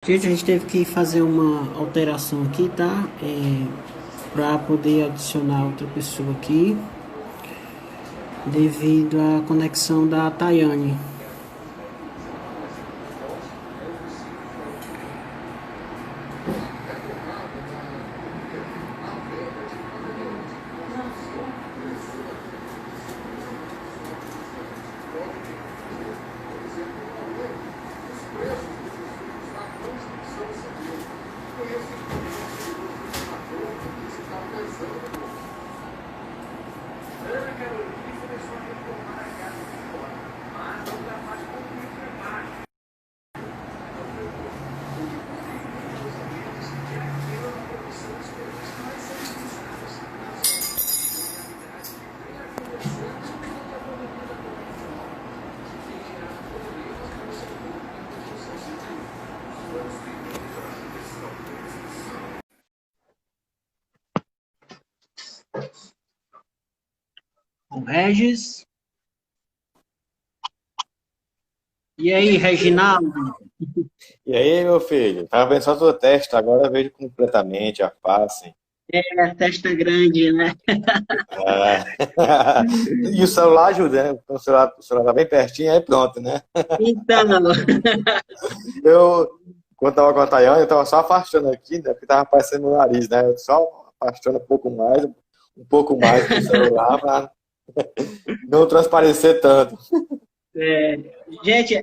Gente, a gente teve que fazer uma alteração aqui, tá? Para poder adicionar outra pessoa aqui, devido à conexão da Tayane. O Regis. E aí, Reginaldo? E aí, meu filho? Tava vendo só tua testa, agora eu vejo completamente a face. É, a testa grande, né? Ah. E o celular ajuda, né? O celular tá bem pertinho, aí pronto, né? Então, Eu, quando tava com a Tayane, eu tava só afastando aqui, né? Porque tava aparecendo no nariz, né? Eu só afastando um pouco mais pro celular, pra não transparecer tanto. é, gente,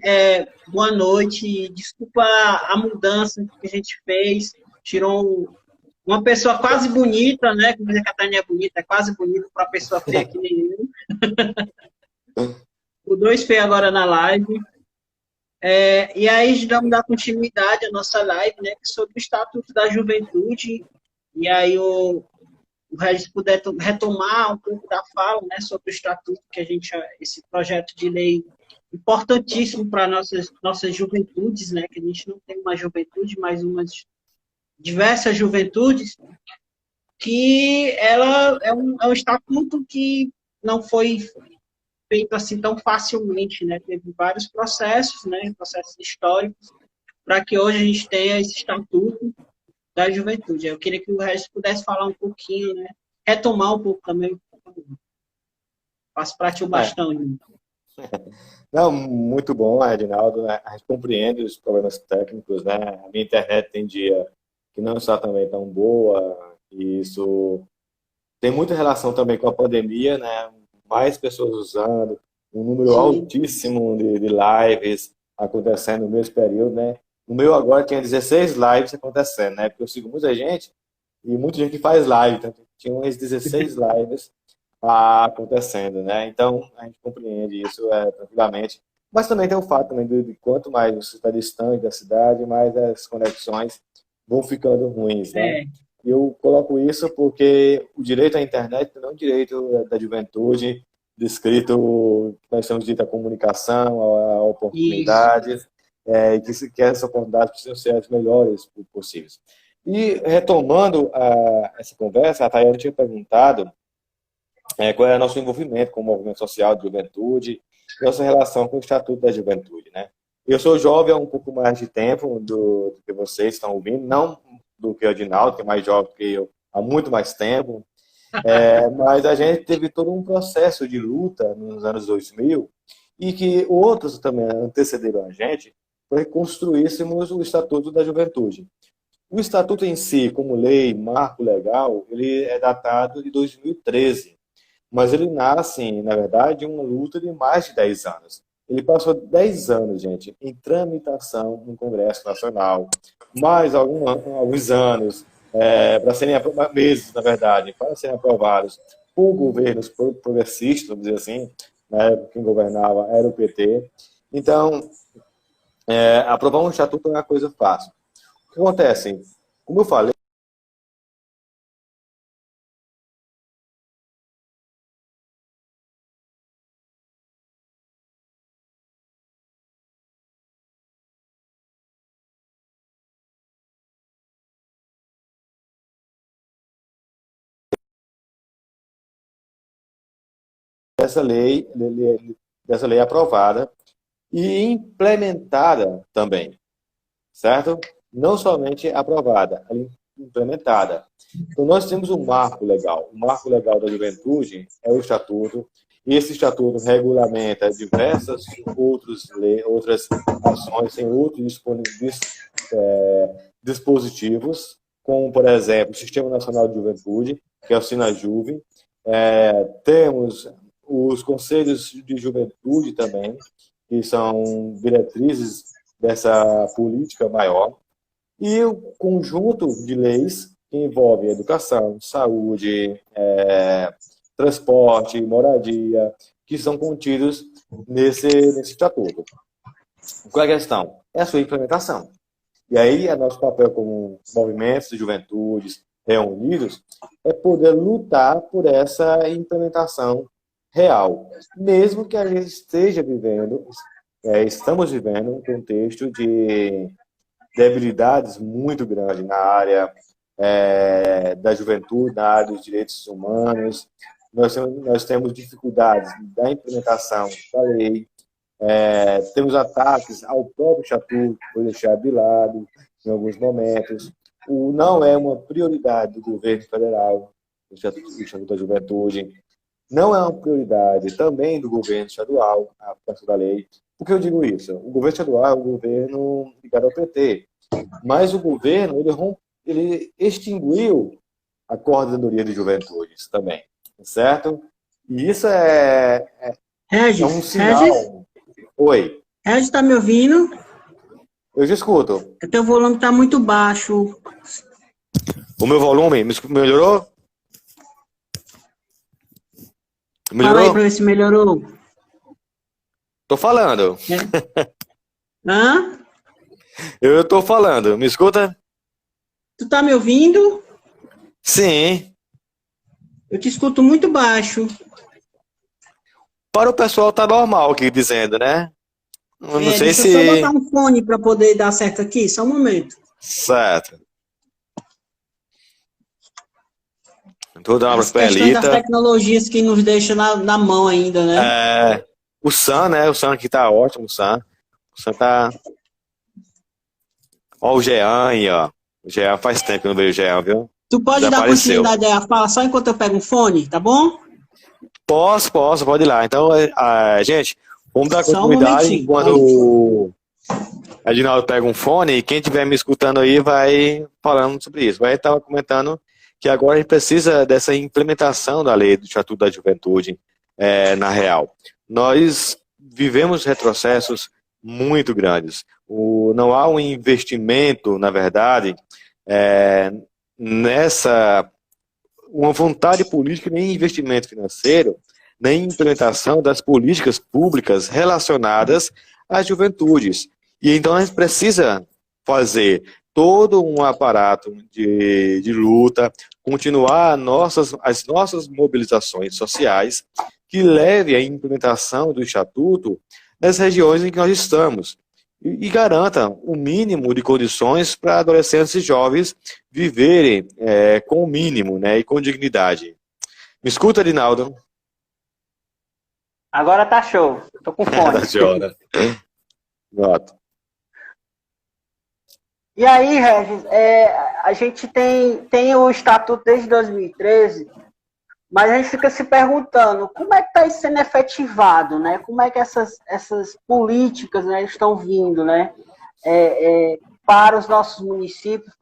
boa noite. Desculpa a mudança que a gente fez. Tirou uma pessoa quase bonita, né? Como dizer que a Tânia é bonita, é quase bonita para uma pessoa feia que nem eu. O dois feios agora na live. E aí vamos dar continuidade à nossa live, né? Sobre o Estatuto da Juventude. E aí o Regis puder retomar um pouco da fala, né? Sobre o Estatuto, que a gente, esse projeto de lei importantíssimo para nossas juventudes, né? Que a gente não tem uma juventude, mas umas diversas juventudes, que ela é um estatuto que não foi feito assim tão facilmente, né? Teve vários processos, né? Processos históricos, para que hoje a gente tenha esse estatuto da juventude. Eu queria que o Regis pudesse falar um pouquinho, né? Retomar um pouco também. Passo para ti o É, bastão. Hein? não, muito bom, Edinaldo, né? A gente compreende os problemas técnicos, né? A minha internet tem dia que não está também tão boa, e isso tem muita relação também com a pandemia, né? Mais pessoas usando, um número Sim, altíssimo de lives acontecendo no mesmo período, né? O meu agora tinha 16 lives acontecendo, né? Porque eu sigo muita gente e muita gente que faz live, então tinha umas 16 lives acontecendo, né? Então a gente compreende isso tranquilamente. Mas também tem o fato também de quanto mais você está distante da cidade, mais as conexões vão ficando ruins, né? é, Eu coloco isso porque o direito à internet não é um direito da juventude, descrito que nós temos direito à comunicação, a isso. oportunidades, e que essas oportunidades precisam ser as melhores possíveis. E retomando essa conversa, a Tayane tinha perguntado qual é o nosso envolvimento com o movimento social de juventude, nossa relação com o Estatuto da Juventude, né? Eu sou jovem há um pouco mais de tempo do que vocês estão ouvindo, não do que o Adinaldo, que é mais jovem que eu há muito mais tempo, mas a gente teve todo um processo de luta nos anos 2000 e que outros também antecederam a gente para que construíssemos o Estatuto da Juventude. O Estatuto em si, como lei, marco legal, ele é datado de 2013, mas ele nasce, na verdade, de uma luta de mais de 10 anos. Ele passou 10 anos, gente, em tramitação no Congresso Nacional, mais alguns anos, para serem meses, na verdade, para serem aprovados por governos progressistas, vamos dizer assim, na época quem governava era o PT. Então, aprovar um estatuto não é uma coisa fácil. O que acontece? Como eu falei, essa lei, dessa lei aprovada e implementada também, certo? não somente aprovada, ela é implementada. Então, nós temos um marco legal. O marco legal da juventude é o Estatuto, e esse Estatuto regulamenta diversas outras ações, tem outros dispositivos, como, por exemplo, o Sistema Nacional de Juventude, que é o SINAJUVE. Temos os Conselhos de Juventude também, que são diretrizes dessa política maior, e o conjunto de leis que envolve educação, saúde, transporte, moradia, que são contidos nesse estatuto. Qual é a questão? É a sua implementação. E aí, nosso papel como movimentos de juventudes reunidos é poder lutar por essa implementação real, mesmo que a gente estamos vivendo um contexto de debilidades muito grandes na área da juventude, na área dos direitos humanos. Nós temos dificuldades da implementação da lei, temos ataques ao próprio Estatuto, que foi deixado de lado em alguns momentos. Não é uma prioridade do governo federal, o Estatuto da Juventude. Não é uma prioridade também do governo estadual, a aplicação da lei. Por que eu digo isso? O governo estadual é um governo ligado ao PT, mas o governo ele extinguiu a coordenadoria de juventudes também, certo? E isso é um sinal. Regis? Oi. Regis, está me ouvindo? Eu te escuto. O teu volume está muito baixo. O meu volume melhorou? Fala aí para ver se melhorou. Tô falando. Hã? Eu tô falando. Me escuta? Tu tá me ouvindo? Sim. Eu te escuto muito baixo. Para o pessoal tá normal aqui dizendo, né? Eu não sei deixa se... eu só botar um fone para poder dar certo aqui. Só um momento. Certo. Vou dar uma As questões das pelita. tecnologias que nos deixam na mão ainda, né? O Sam, né? O Sam aqui tá ótimo, o Sam. O Sam tá... Ó o Jean aí, ó. O Jean faz tempo que eu não vejo o Jean, viu? Tu pode dar continuidade aí à fala só enquanto eu pego um fone, tá bom? Posso, pode ir lá. Então, gente, vamos dar continuidade enquanto o Edinaldo pega um fone e quem estiver me escutando aí vai falando sobre isso. Vai estar comentando que agora a gente precisa dessa implementação da lei do Estatuto da Juventude na real. Nós vivemos retrocessos muito grandes. Não há um investimento, na verdade, uma vontade política, nem investimento financeiro, nem implementação das políticas públicas relacionadas às juventudes. E então a gente precisa fazer todo um aparato de luta, continuar as nossas mobilizações sociais que leve à implementação do Estatuto nas regiões em que nós estamos e garanta o mínimo de condições para adolescentes e jovens viverem com o mínimo, né, e com dignidade. Me escuta, Edinaldo? Agora tá show. Tô com fone. Tá show, né? Pronto. E aí, Regis, a gente tem o Estatuto desde 2013, mas a gente fica se perguntando como é que está sendo efetivado, né? Como é que essas políticas, né, estão vindo, né, para os nossos municípios,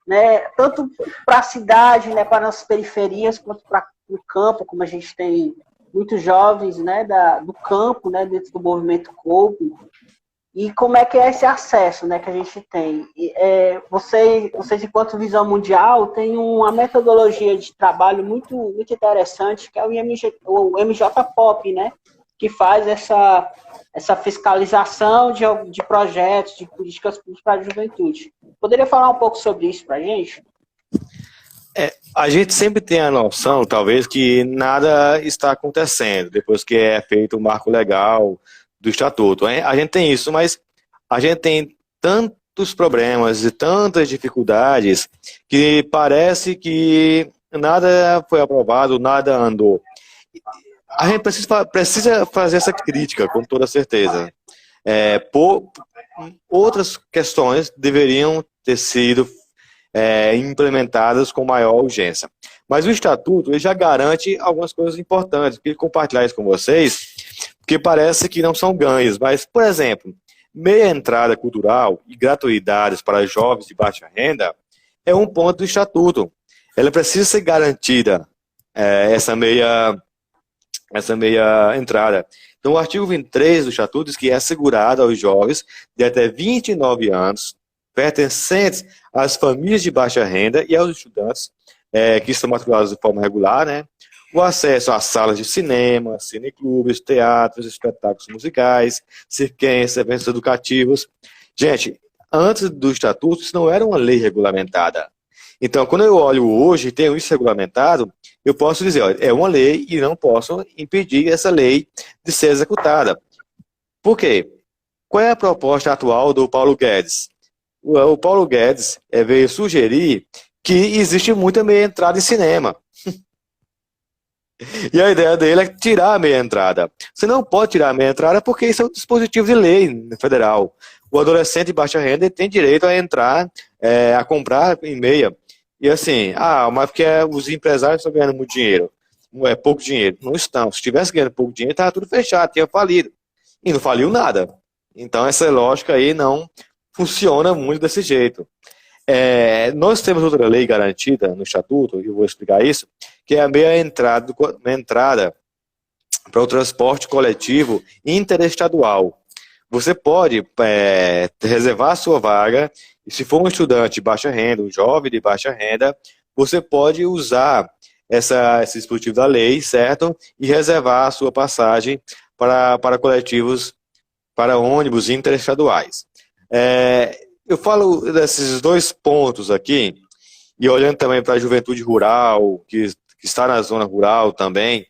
né, tanto para a cidade, né, para as periferias, quanto para o campo, como a gente tem muitos jovens, né, do campo, né, dentro do movimento Corpo. E como é que é esse acesso, né, que a gente tem? Vocês, enquanto Visão Mundial, têm uma metodologia de trabalho muito, muito interessante, que é o MJPOP, né, que faz essa fiscalização de projetos, de políticas públicas para a juventude. Poderia falar um pouco sobre isso para a gente? A gente sempre tem a noção, talvez, que nada está acontecendo depois que é feito o marco legal do Estatuto. A gente tem isso, mas a gente tem tantos problemas e tantas dificuldades que parece que nada foi aprovado, nada andou. A gente precisa fazer essa crítica, com toda certeza. outras questões deveriam ter sido implementadas com maior urgência. Mas o Estatuto ele já garante algumas coisas importantes. Eu queria compartilhar isso com vocês, porque parece que não são ganhos. Mas, por exemplo, meia entrada cultural e gratuidades para jovens de baixa renda é um ponto do Estatuto. Ela precisa ser garantida, essa meia entrada. Então, o artigo 23 do Estatuto diz que é assegurado aos jovens de até 29 anos, pertencentes às famílias de baixa renda e aos estudantes que estão matriculados de forma regular, né, o acesso às salas de cinema, cineclubes, teatros, espetáculos musicais, circenses, eventos educativos. Gente, antes do Estatuto, isso não era uma lei regulamentada. Então, quando eu olho hoje e tenho isso regulamentado, eu posso dizer, olha, é uma lei e não posso impedir essa lei de ser executada. Por quê? Qual é a proposta atual do Paulo Guedes? O Paulo Guedes veio sugerir que existe muita meia entrada em cinema. E a ideia dele é tirar a meia entrada. Você não pode tirar a meia entrada porque isso é um dispositivo de lei federal. O adolescente de baixa renda tem direito a entrar, a comprar em meia. E assim, mas porque os empresários estão ganhando muito dinheiro. Não é pouco dinheiro. Não estão. Se estivesse ganhando pouco dinheiro, estava tudo fechado, tinha falido. E não faliu nada. Então essa lógica aí não funciona muito desse jeito. Nós temos outra lei garantida no Estatuto, e eu vou explicar isso, que é a meia entrada para o transporte coletivo interestadual. Você pode reservar a sua vaga, e se for um estudante de baixa renda, um jovem de baixa renda, você pode usar esse dispositivo da lei, certo? E reservar a sua passagem para coletivos, para ônibus interestaduais. Eu falo desses dois pontos aqui, e olhando também para a juventude rural, que está na zona rural também,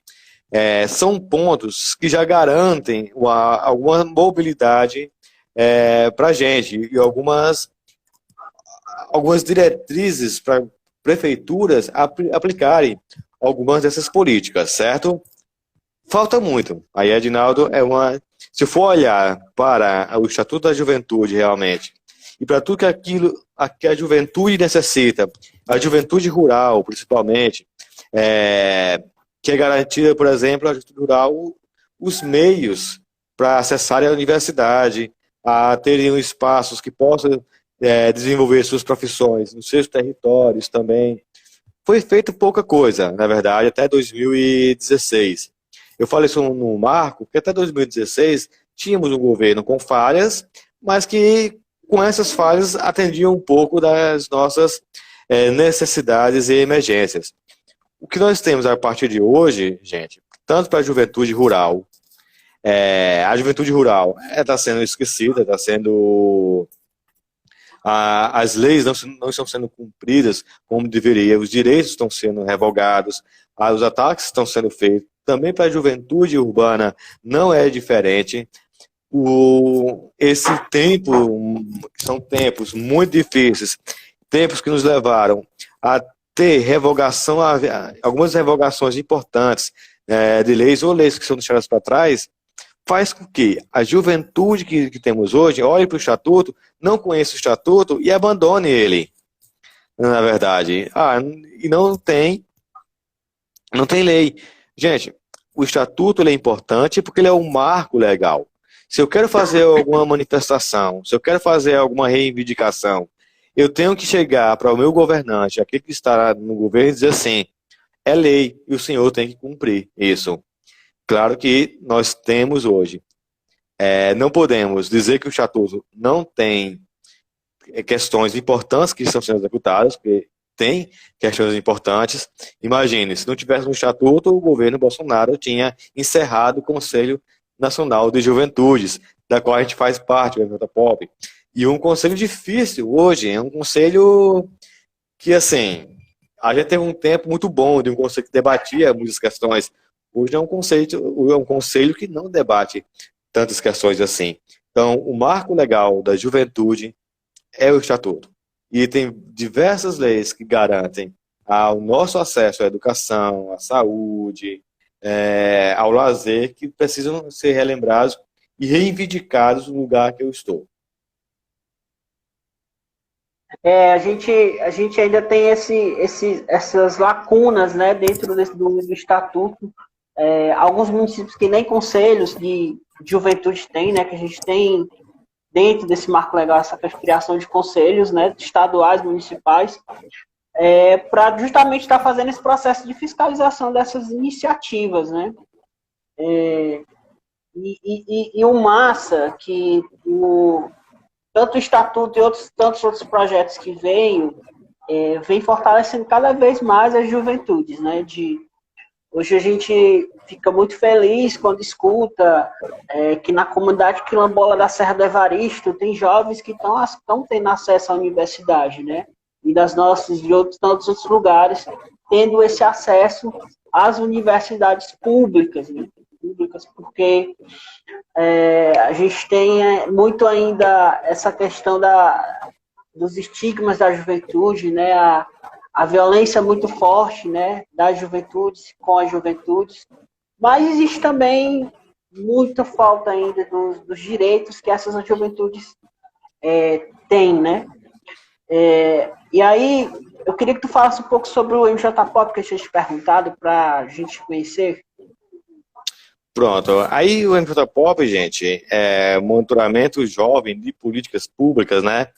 são pontos que já garantem alguma mobilidade para a gente, e algumas diretrizes para prefeituras aplicarem algumas dessas políticas, certo? Falta muito. Aí, Edinaldo, se for olhar para o Estatuto da Juventude realmente, e para tudo que a juventude necessita, a juventude rural, principalmente, que é garantida, por exemplo, a juventude rural, os meios para acessarem a universidade, a terem espaços que possam desenvolver suas profissões nos seus territórios também. Foi feito pouca coisa, na verdade, até 2016. Eu falo isso no marco, porque até 2016 tínhamos um governo com falhas, mas que com essas falhas atendiam um pouco das nossas necessidades e emergências. O que nós temos a partir de hoje, gente, tanto para a juventude rural, a juventude rural está sendo esquecida, está sendo... as leis não estão sendo cumpridas como deveria, os direitos estão sendo revogados, os ataques estão sendo feitos. Também para a juventude urbana não é diferente. Esse tempo, são tempos muito difíceis, tempos que nos levaram a ter algumas revogações importantes de leis ou leis que são deixadas para trás, faz com que a juventude que temos hoje olhe para o Estatuto, não conheça o Estatuto e abandone ele, na verdade. E não tem lei. Gente, o Estatuto ele é importante porque ele é um marco legal. Se eu quero fazer alguma manifestação, se eu quero fazer alguma reivindicação, eu tenho que chegar para o meu governante, aquele que está no governo, e dizer assim, é lei e o senhor tem que cumprir isso. Claro que nós temos hoje. Não podemos dizer que o Estatuto não tem questões importantes que estão sendo executadas, porque tem questões importantes. Imagine, se não tivesse um Estatuto, o governo Bolsonaro tinha encerrado o Conselho Nacional de Juventudes, da qual a gente faz parte, o Evento Pop. E um conselho difícil hoje, é um conselho que, assim, a gente teve um tempo muito bom de um conselho que debatia muitas questões. Hoje é um conselho que não debate tantas questões assim. Então, o marco legal da juventude é o Estatuto. E tem diversas leis que garantem o nosso acesso à educação, à saúde, ao lazer, que precisam ser relembrados e reivindicados no lugar que eu estou. A gente ainda tem essas lacunas, né, dentro do estatuto. Alguns municípios que nem conselhos de juventude tem, né, que a gente tem dentro desse marco legal essa criação de conselhos, né, estaduais, municipais, para justamente estar fazendo esse processo de fiscalização dessas iniciativas, né? E o massa que tanto o Estatuto e tantos outros projetos que vem fortalecendo cada vez mais as juventudes, né? Hoje a gente fica muito feliz quando escuta que na comunidade quilombola da Serra do Evaristo tem jovens que estão tendo acesso à universidade, né? E de tantos outros lugares, tendo esse acesso às universidades públicas, né? Públicas, porque a gente tem muito ainda essa questão dos estigmas da juventude, né? A violência muito forte, né, das juventudes com as juventudes, mas existe também muita falta ainda dos direitos que essas juventudes têm, né? E aí, eu queria que tu falasse um pouco sobre o MJ-Pop que eu tinha te perguntado para a gente conhecer. Pronto. Aí o MJ-Pop, gente, é monitoramento jovem de políticas públicas, né?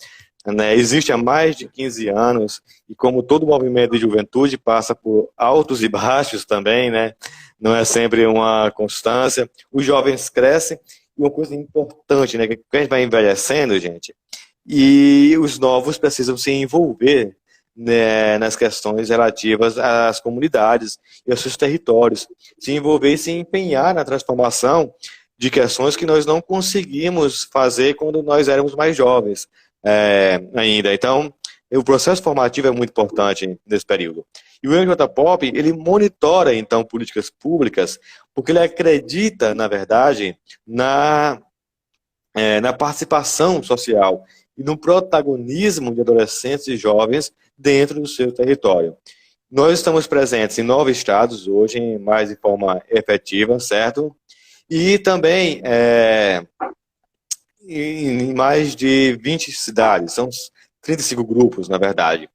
Existe há mais de 15 anos e como todo movimento de juventude passa por altos e baixos também, né? Não é sempre uma constância. Os jovens crescem e uma coisa importante, né? Que a gente vai envelhecendo, gente, e os novos precisam se envolver, né, nas questões relativas às comunidades e aos seus territórios, se envolver e se empenhar na transformação de questões que nós não conseguimos fazer quando nós éramos mais jovens ainda. Então, o processo formativo é muito importante nesse período. E o MJ-Pop, ele monitora, então, políticas públicas, porque ele acredita, na verdade, na participação social e no protagonismo de adolescentes e jovens dentro do seu território. Nós estamos presentes em 9 estados hoje, mais de forma efetiva, certo? E também em mais de 20 cidades, são 35 grupos, na verdade.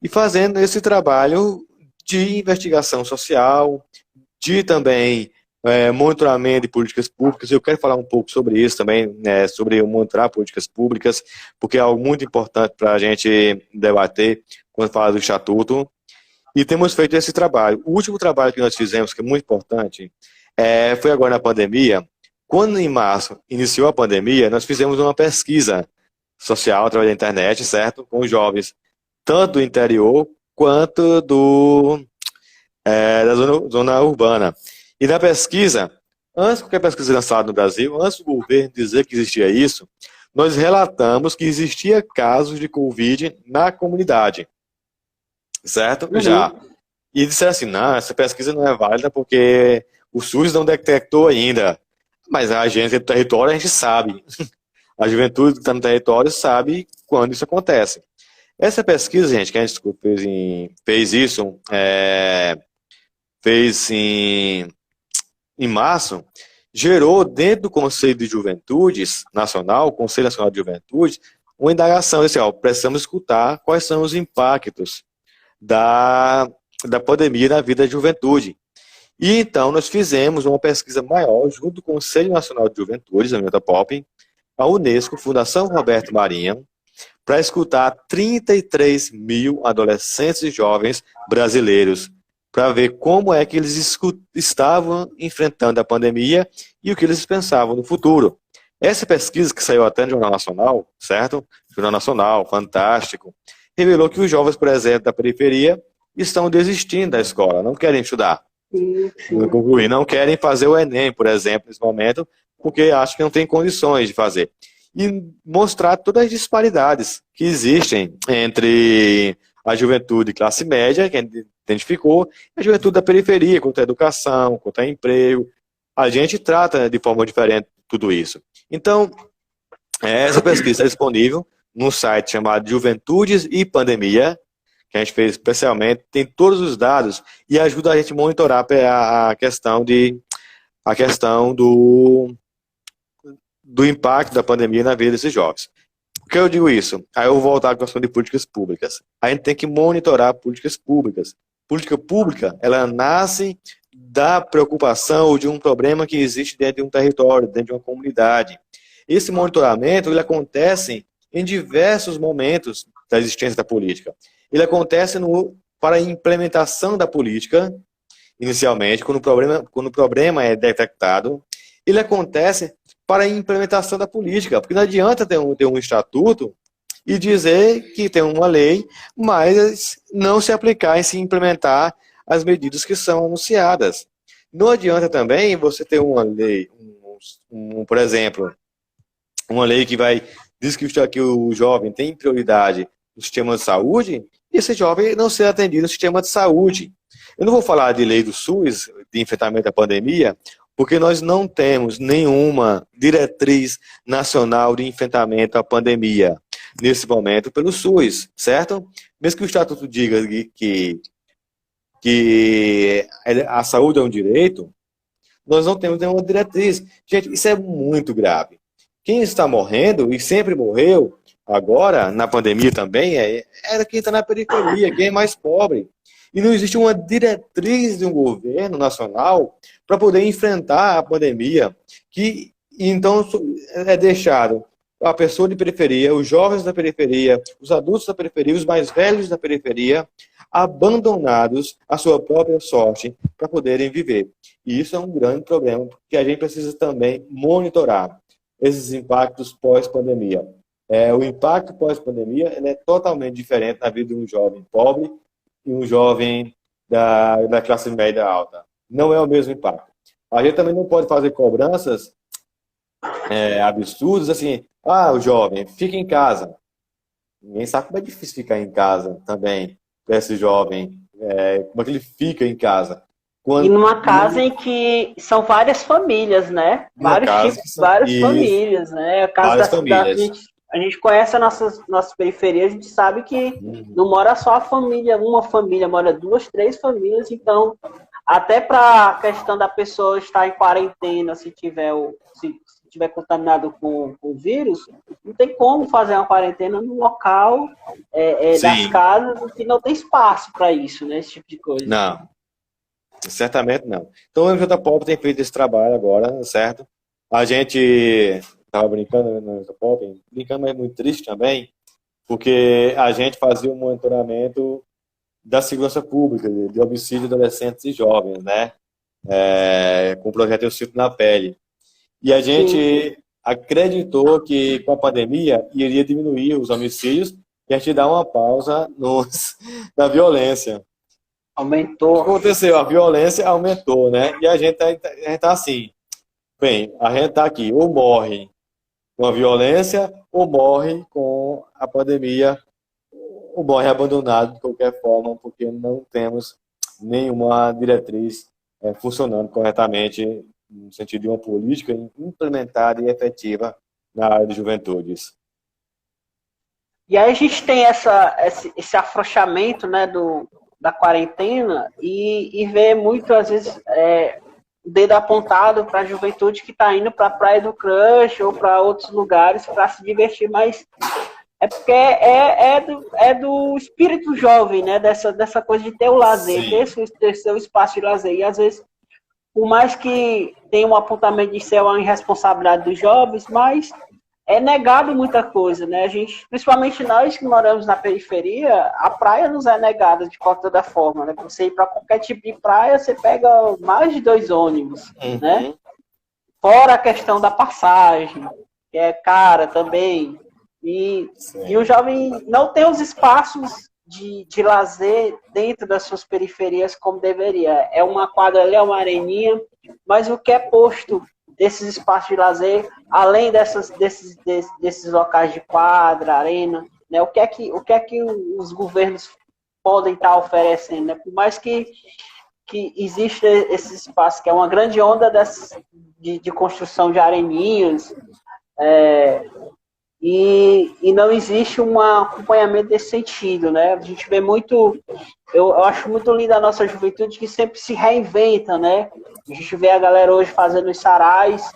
E fazendo esse trabalho de investigação social, de também monitoramento de políticas públicas. Eu quero falar um pouco sobre isso também, né, sobre monitorar políticas públicas, porque é algo muito importante para a gente debater quando fala do Estatuto. E temos feito esse trabalho. O último trabalho que nós fizemos, que é muito importante, foi agora na pandemia. Quando em março iniciou a pandemia, nós fizemos uma pesquisa social através da internet, certo? Com os jovens, tanto do interior quanto da zona urbana. E na pesquisa, antes de qualquer pesquisa lançada no Brasil, antes do governo dizer que existia isso, nós relatamos que existia casos de Covid na comunidade, certo? Uhum. Já. E disseram assim, não, essa pesquisa não é válida porque o SUS não detectou ainda. Mas a gente do território, a gente sabe. A juventude que está no território sabe quando isso acontece. Essa pesquisa, gente, que a gente fez isso, fez em março, gerou dentro do Conselho de Juventudes Nacional, o Conselho Nacional de Juventude, uma indagação, assim, precisamos escutar quais são os impactos da pandemia na vida da juventude. E então nós fizemos uma pesquisa maior junto com o Conselho Nacional de Juventudes, a MJ-Pop, a Unesco, Fundação Roberto Marinho, para escutar 33 mil adolescentes e jovens brasileiros, para ver como é que eles estavam enfrentando a pandemia e o que eles pensavam no futuro. Essa pesquisa, que saiu até no Jornal Nacional, certo? Jornal Nacional, fantástico, revelou que os jovens, por exemplo, da periferia, estão desistindo da escola, não querem estudar. Concluir, não querem fazer o Enem, por exemplo, nesse momento, porque acham que não tem condições de fazer. E mostrar todas as disparidades que existem entre a juventude classe média, que a gente identificou, e a juventude da periferia, quanto à educação, quanto a emprego. A gente trata de forma diferente tudo isso. Então, essa pesquisa está disponível num site chamado Juventudes e Pandemia, que a gente fez especialmente, tem todos os dados e ajuda a gente a monitorar a questão do impacto da pandemia na vida desses jovens. Por que eu digo isso? Aí eu vou voltar à questão de políticas públicas. A gente tem que monitorar políticas públicas. Política pública, ela nasce da preocupação ou de um problema que existe dentro de um território, dentro de uma comunidade. Esse monitoramento, ele acontece em diversos momentos da existência da política. Ele acontece para a implementação da política, inicialmente, quando o problema é detectado. Ele acontece para a implementação da política, porque não adianta ter um estatuto e dizer que tem uma lei, mas não se aplicar e se implementar as medidas que são anunciadas. Não adianta também você ter uma lei, por exemplo, uma lei que diz que o jovem tem prioridade no sistema de saúde, e esse jovem não ser atendido no sistema de saúde. Eu não vou falar de lei do SUS, de enfrentamento da pandemia, porque nós não temos nenhuma diretriz nacional de enfrentamento à pandemia, nesse momento, pelo SUS, certo? Mesmo que o Estatuto diga que a saúde é um direito, nós não temos nenhuma diretriz. Gente, isso é muito grave. Quem está morrendo, e sempre morreu, agora, na pandemia também, era quem está na periferia, quem é mais pobre. E não existe uma diretriz de um governo nacional para poder enfrentar a pandemia, que então é deixado a pessoa de periferia, os jovens da periferia, os adultos da periferia, os mais velhos da periferia, abandonados à sua própria sorte para poderem viver. E isso é um grande problema, que a gente precisa também monitorar esses impactos pós-pandemia. O impacto pós-pandemia é totalmente diferente na vida de um jovem pobre e um jovem da classe média alta. Não é o mesmo impacto. A gente também não pode fazer cobranças absurdas, assim, o jovem, fica em casa. Ninguém sabe como é difícil ficar em casa também, para esse jovem, como é que ele fica em casa. E numa casa em que são várias famílias, né? Vários tipos, várias famílias, né? A casa a gente conhece as nossas periferias, a gente sabe que não mora só a família, uma família, mora 2, 3 famílias, então, até para a questão da pessoa estar em quarentena, se tiver contaminado com o vírus, não tem como fazer uma quarentena no local das casas, que não tem espaço para isso, né? Esse tipo de coisa. Não. Certamente não. Então o MJPOP tem feito esse trabalho agora, certo? A gente estava brincando no MJPOP, brincando, mas é muito triste também, porque a gente fazia um monitoramento da segurança pública, de homicídio de adolescentes e jovens, né? Com o projeto Eu Sinto na Pele. E a gente acreditou que com a pandemia iria diminuir os homicídios e a gente dar uma pausa na violência. Aumentou. Aconteceu, a violência aumentou, né? E a gente tá assim, bem, a gente tá aqui, ou morre com a violência, ou morre com a pandemia, ou morre abandonado de qualquer forma, porque não temos nenhuma diretriz funcionando corretamente no sentido de uma política implementada e efetiva na área de juventudes. E aí a gente tem esse afrouxamento, né, da quarentena e vê muito, às vezes, o dedo apontado para a juventude que está indo para a Praia do Crush ou para outros lugares para se divertir, mas é porque é do espírito jovem, né? Dessa coisa de ter o lazer, ter seu espaço de lazer. E, às vezes, por mais que tenha um apontamento de ser uma irresponsabilidade dos jovens, mas é negado muita coisa, né? A gente, principalmente nós que moramos na periferia, a praia nos é negada de qualquer forma, né? Você ir para qualquer tipo de praia, você pega mais de 2 ônibus, né? Fora a questão da passagem, que é cara também. E o jovem não tem os espaços de lazer dentro das suas periferias como deveria. É uma quadra ali, é uma areninha, mas o que é posto desses espaços de lazer, além desses locais de quadra, arena, né? O que é que os governos podem estar oferecendo, né? Por mais que exista esse espaço, que é uma grande onda de construção de areninhas, e não existe um acompanhamento desse sentido, né? A gente vê muito, eu acho muito linda a nossa juventude que sempre se reinventa, né? A gente vê a galera hoje fazendo os sarais,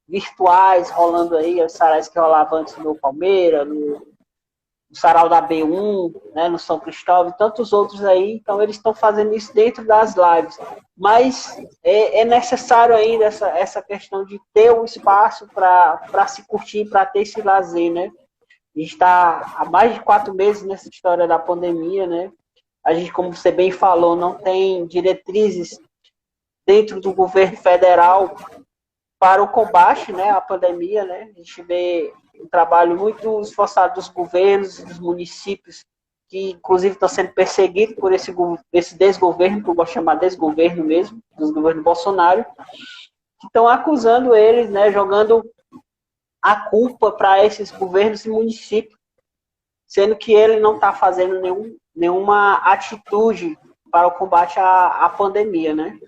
virtuais rolando aí, os sarais que rolavam antes no Palmeiras, no Sarau da B1, né, no São Cristóvão e tantos outros aí. Então eles estão fazendo isso dentro das lives. Mas é necessário ainda essa questão de ter um espaço para se curtir, para ter esse lazer, né? A gente está há mais de 4 meses nessa história da pandemia, né? A gente, como você bem falou, não tem diretrizes dentro do governo federal para o combate, né, à pandemia, né? A gente vê um trabalho muito esforçado dos governos e dos municípios, que inclusive estão sendo perseguidos por esse desgoverno, que eu gosto de chamar desgoverno mesmo, dos governos Bolsonaro, que estão acusando eles, né, jogando a culpa para esses governos e municípios, sendo que ele não está fazendo nenhuma atitude para o combate à pandemia, né?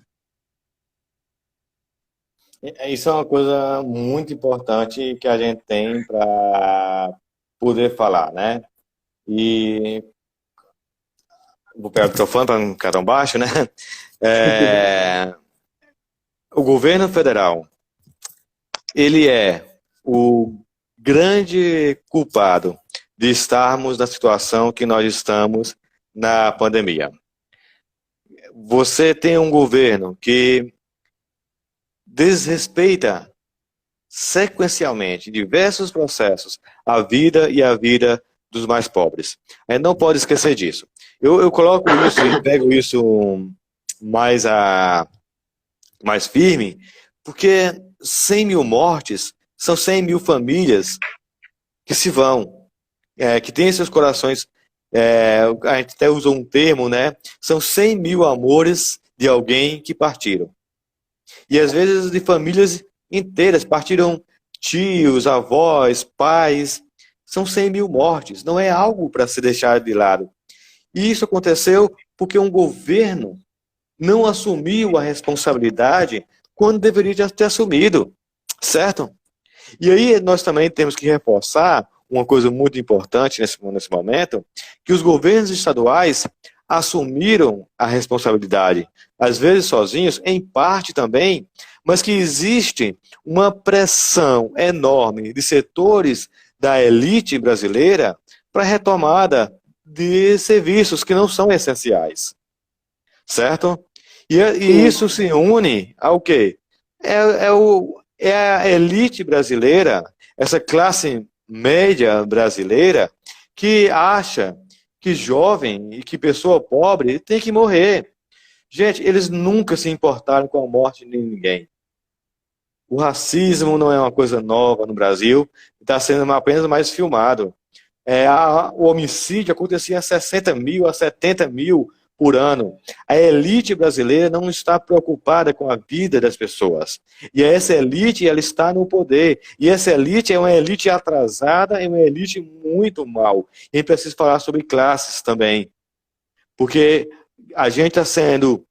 Isso é uma coisa muito importante que a gente tem para poder falar, né? E vou pegar o microfone para não ficar tão baixo, né? O governo federal, ele é o grande culpado de estarmos na situação que nós estamos na pandemia. Você tem um governo que desrespeita sequencialmente diversos processos, a vida dos mais pobres. A gente não pode esquecer disso. Eu coloco isso e pego isso mais firme, porque 100 mil mortes são 100 mil famílias que se vão, que têm seus corações, a gente até usa um termo, né? São 100 mil amores de alguém que partiram. E às vezes de famílias inteiras, partiram tios, avós, pais, são 100 mil mortes, não é algo para se deixar de lado. E isso aconteceu porque um governo não assumiu a responsabilidade quando deveria ter assumido, certo? E aí nós também temos que reforçar uma coisa muito importante nesse momento, que os governos estaduais assumiram a responsabilidade, às vezes sozinhos, em parte também, mas que existe uma pressão enorme de setores da elite brasileira para a retomada de serviços que não são essenciais, certo? E isso se une ao quê? É a elite brasileira, essa classe média brasileira, que acha que jovem e que pessoa pobre tem que morrer. Gente, eles nunca se importaram com a morte de ninguém. O racismo não é uma coisa nova no Brasil, está sendo apenas mais filmado. O homicídio acontecia a 60 mil, a 70 mil por ano. A elite brasileira não está preocupada com a vida das pessoas. E essa elite, ela está no poder. E essa elite é uma elite atrasada, é uma elite muito mal. E a gente precisa falar sobre classes também. Porque a gente está sendo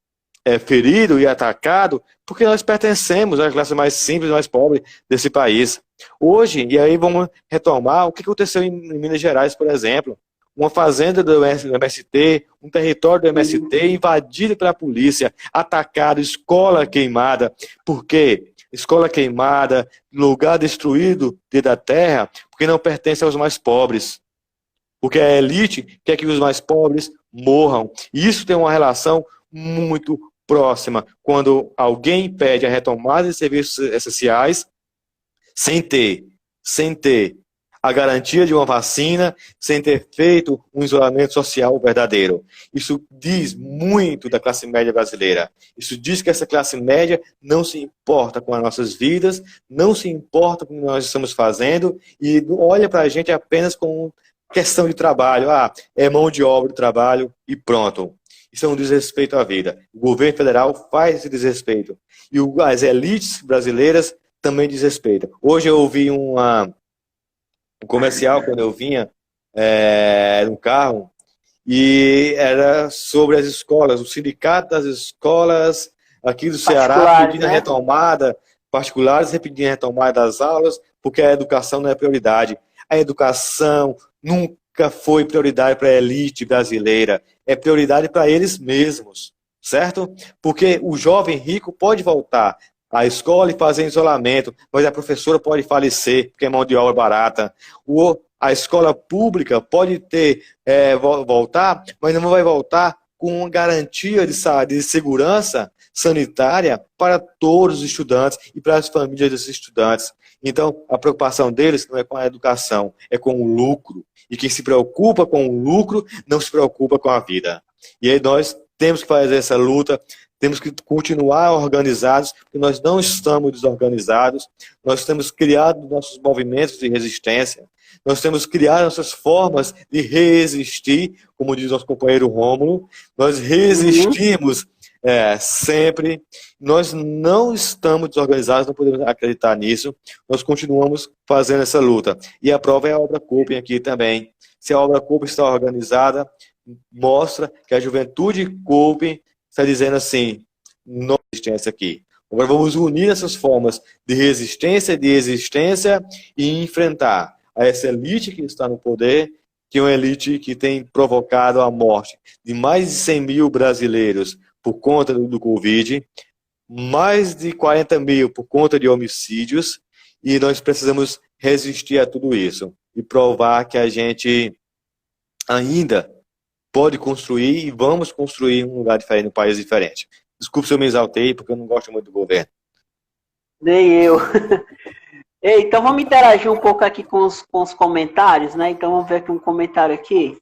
ferido e atacado porque nós pertencemos à classe mais simples, mais pobre desse país. Hoje, e aí vamos retomar o que aconteceu em Minas Gerais, por exemplo. Uma fazenda do MST, um território do MST invadido pela polícia, atacado, escola queimada. Por quê? Escola queimada, lugar destruído da terra, porque não pertence aos mais pobres. Porque a elite quer que os mais pobres morram. E isso tem uma relação muito próxima quando alguém pede a retomada de serviços essenciais sem ter a garantia de uma vacina, sem ter feito um isolamento social verdadeiro. Isso diz muito da classe média brasileira. Isso diz que essa classe média não se importa com as nossas vidas, não se importa com o que nós estamos fazendo e olha para a gente apenas como questão de trabalho. É mão de obra do trabalho e pronto. Isso é um desrespeito à vida. O governo federal faz esse desrespeito. E as elites brasileiras também desrespeitam. Hoje eu ouvi um comercial quando eu vinha no carro e era sobre as escolas, o sindicato das escolas aqui do Ceará pedindo a retomada, particulares pedindo a retomada das aulas, porque a educação não é prioridade. A educação nunca foi prioridade para a elite brasileira, é prioridade para eles mesmos, certo? Porque o jovem rico pode voltar, a escola e fazer isolamento, mas a professora pode falecer porque é mão de obra barata. A escola pública pode ter voltar, mas não vai voltar com uma garantia de segurança sanitária para todos os estudantes e para as famílias dos estudantes. Então, a preocupação deles não é com a educação, é com o lucro. E quem se preocupa com o lucro não se preocupa com a vida. E aí nós temos que fazer essa luta, temos que continuar organizados, porque nós não estamos desorganizados, nós temos criado nossos movimentos de resistência, nós temos criado nossas formas de resistir, como diz nosso companheiro Rômulo, nós resistimos sempre, nós não estamos desorganizados, não podemos acreditar nisso, nós continuamos fazendo essa luta. E a prova é a obra Coping aqui também. Se a obra Coping está organizada, mostra que a juventude Coping está dizendo assim, não resistência aqui. Agora vamos unir essas formas de resistência, de existência e enfrentar essa elite que está no poder, que é uma elite que tem provocado a morte de mais de 100 mil brasileiros por conta do Covid, mais de 40 mil por conta de homicídios, e nós precisamos resistir a tudo isso e provar que a gente ainda pode construir e vamos construir um lugar diferente, um país diferente. Desculpe se eu me exaltei, porque eu não gosto muito do governo. Nem eu. Ei, então vamos interagir um pouco aqui com os comentários, né? Então vamos ver aqui um comentário aqui,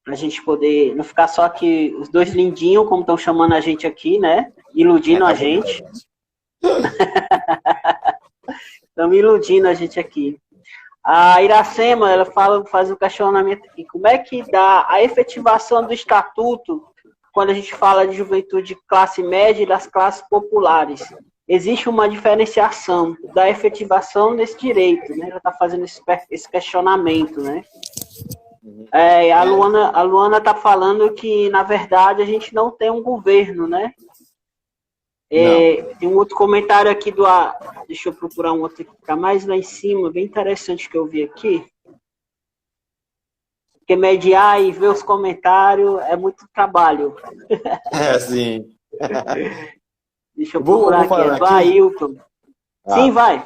pra gente poder não ficar só aqui os dois lindinhos, como estão chamando a gente aqui, né? Iludindo a gente. Estão iludindo a gente aqui. A Iracema, ela faz um questionamento aqui. Como é que dá a efetivação do estatuto quando a gente fala de juventude classe média e das classes populares? Existe uma diferenciação da efetivação desse direito, né? Ela está fazendo esse questionamento, né? A Luana está falando que, na verdade, a gente não tem um governo, né? Tem um outro comentário aqui deixa eu procurar um outro que fica mais lá em cima, bem interessante que eu vi aqui. Porque mediar e ver os comentários é muito trabalho. Sim. Deixa eu procurar aqui. Vai, Hilton. Sim, vai.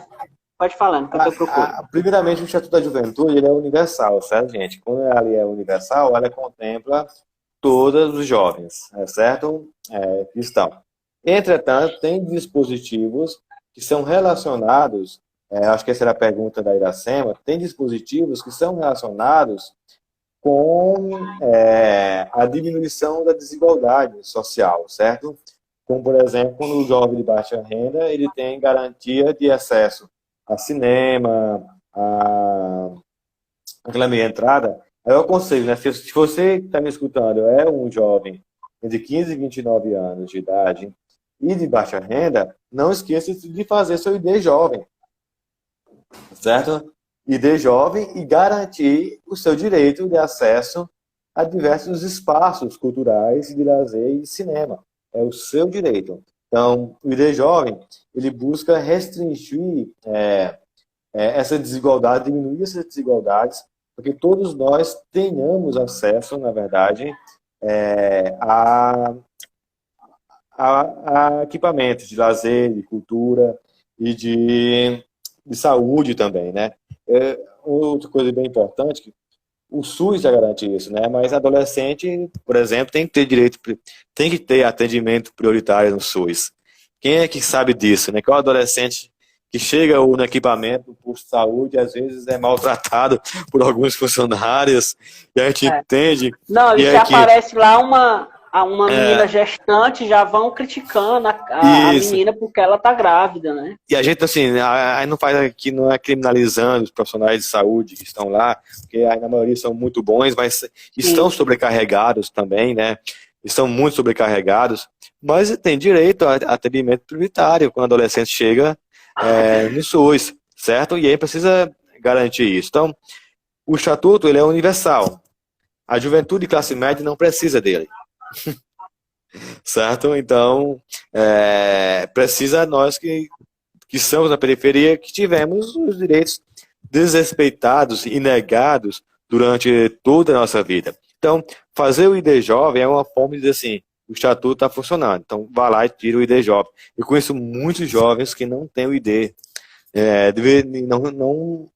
Pode falar, enquanto eu procuro. Primeiramente, o Estatuto da Juventude ele é universal, certo, gente? Quando ela é universal, ela contempla todos os jovens, certo? Que estão. Entretanto, tem dispositivos que são relacionados, acho que essa era a pergunta da Iracema, tem dispositivos que são relacionados com a diminuição da desigualdade social, certo? Como, por exemplo, quando o jovem de baixa renda, ele tem garantia de acesso a cinema, aquela meia entrada. Eu aconselho, né? Se você está me escutando, é um jovem de 15 e 29 anos de idade e de baixa renda, não esqueça de fazer seu ID jovem, certo? ID jovem e garantir o seu direito de acesso a diversos espaços culturais, de lazer e de cinema. É o seu direito. Então, o ID jovem, ele busca restringir essa desigualdade, diminuir essas desigualdades, porque todos nós tenhamos acesso, na verdade, a equipamentos de lazer, de cultura e de saúde também, né? Outra coisa bem importante, que o SUS já garante isso, né? Mas adolescente, por exemplo, tem que ter atendimento prioritário no SUS. Quem é que sabe disso, né? Que é o adolescente que chega no equipamento do posto de saúde, às vezes é maltratado por alguns funcionários, e a gente entende... Não, e se aparece lá uma menina gestante, já vão criticando a menina porque ela tá grávida, né? E a gente, assim, aí não faz aqui, não é criminalizando os profissionais de saúde que estão lá, porque aí, na maioria são muito bons, mas estão sobrecarregados também, né? Estão muito sobrecarregados, mas tem direito a atendimento prioritário quando o adolescente chega no SUS, certo? E aí precisa garantir isso. Então, o estatuto, ele é universal. A juventude classe média não precisa dele. Certo? Então, precisa nós que estamos na periferia, que tivemos os direitos desrespeitados e negados durante toda a nossa vida. Então, fazer o ID Jovem é uma forma de dizer assim, o estatuto está funcionando. Então, vá lá e tira o ID jovem. Eu conheço muitos jovens que não têm o ID, não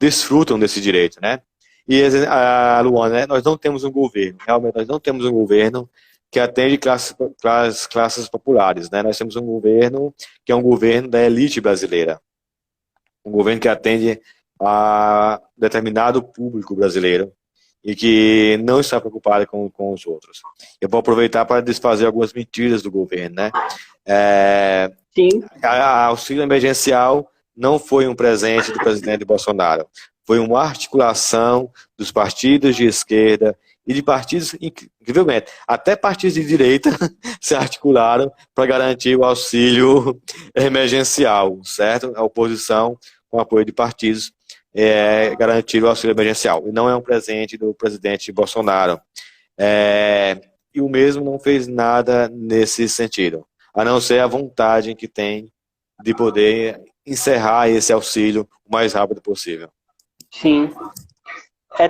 desfrutam desse direito, né? E a Luana, né, nós não temos um governo, realmente nós não temos um governo que atende classes populares, né? Nós temos um governo que é um governo da elite brasileira, um governo que atende a determinado público brasileiro e que não está preocupado com os outros. Eu vou aproveitar para desfazer algumas mentiras do governo, né? Sim. A auxílio emergencial não foi um presente do presidente Bolsonaro, foi uma articulação dos partidos de esquerda e de partidos, incrivelmente, até partidos de direita se articularam para garantir o auxílio emergencial, certo? A oposição, com apoio de partidos, garantir o auxílio emergencial. E não é um presente do presidente Bolsonaro. E o mesmo não fez nada nesse sentido, a não ser a vontade que tem de poder encerrar esse auxílio o mais rápido possível. Sim.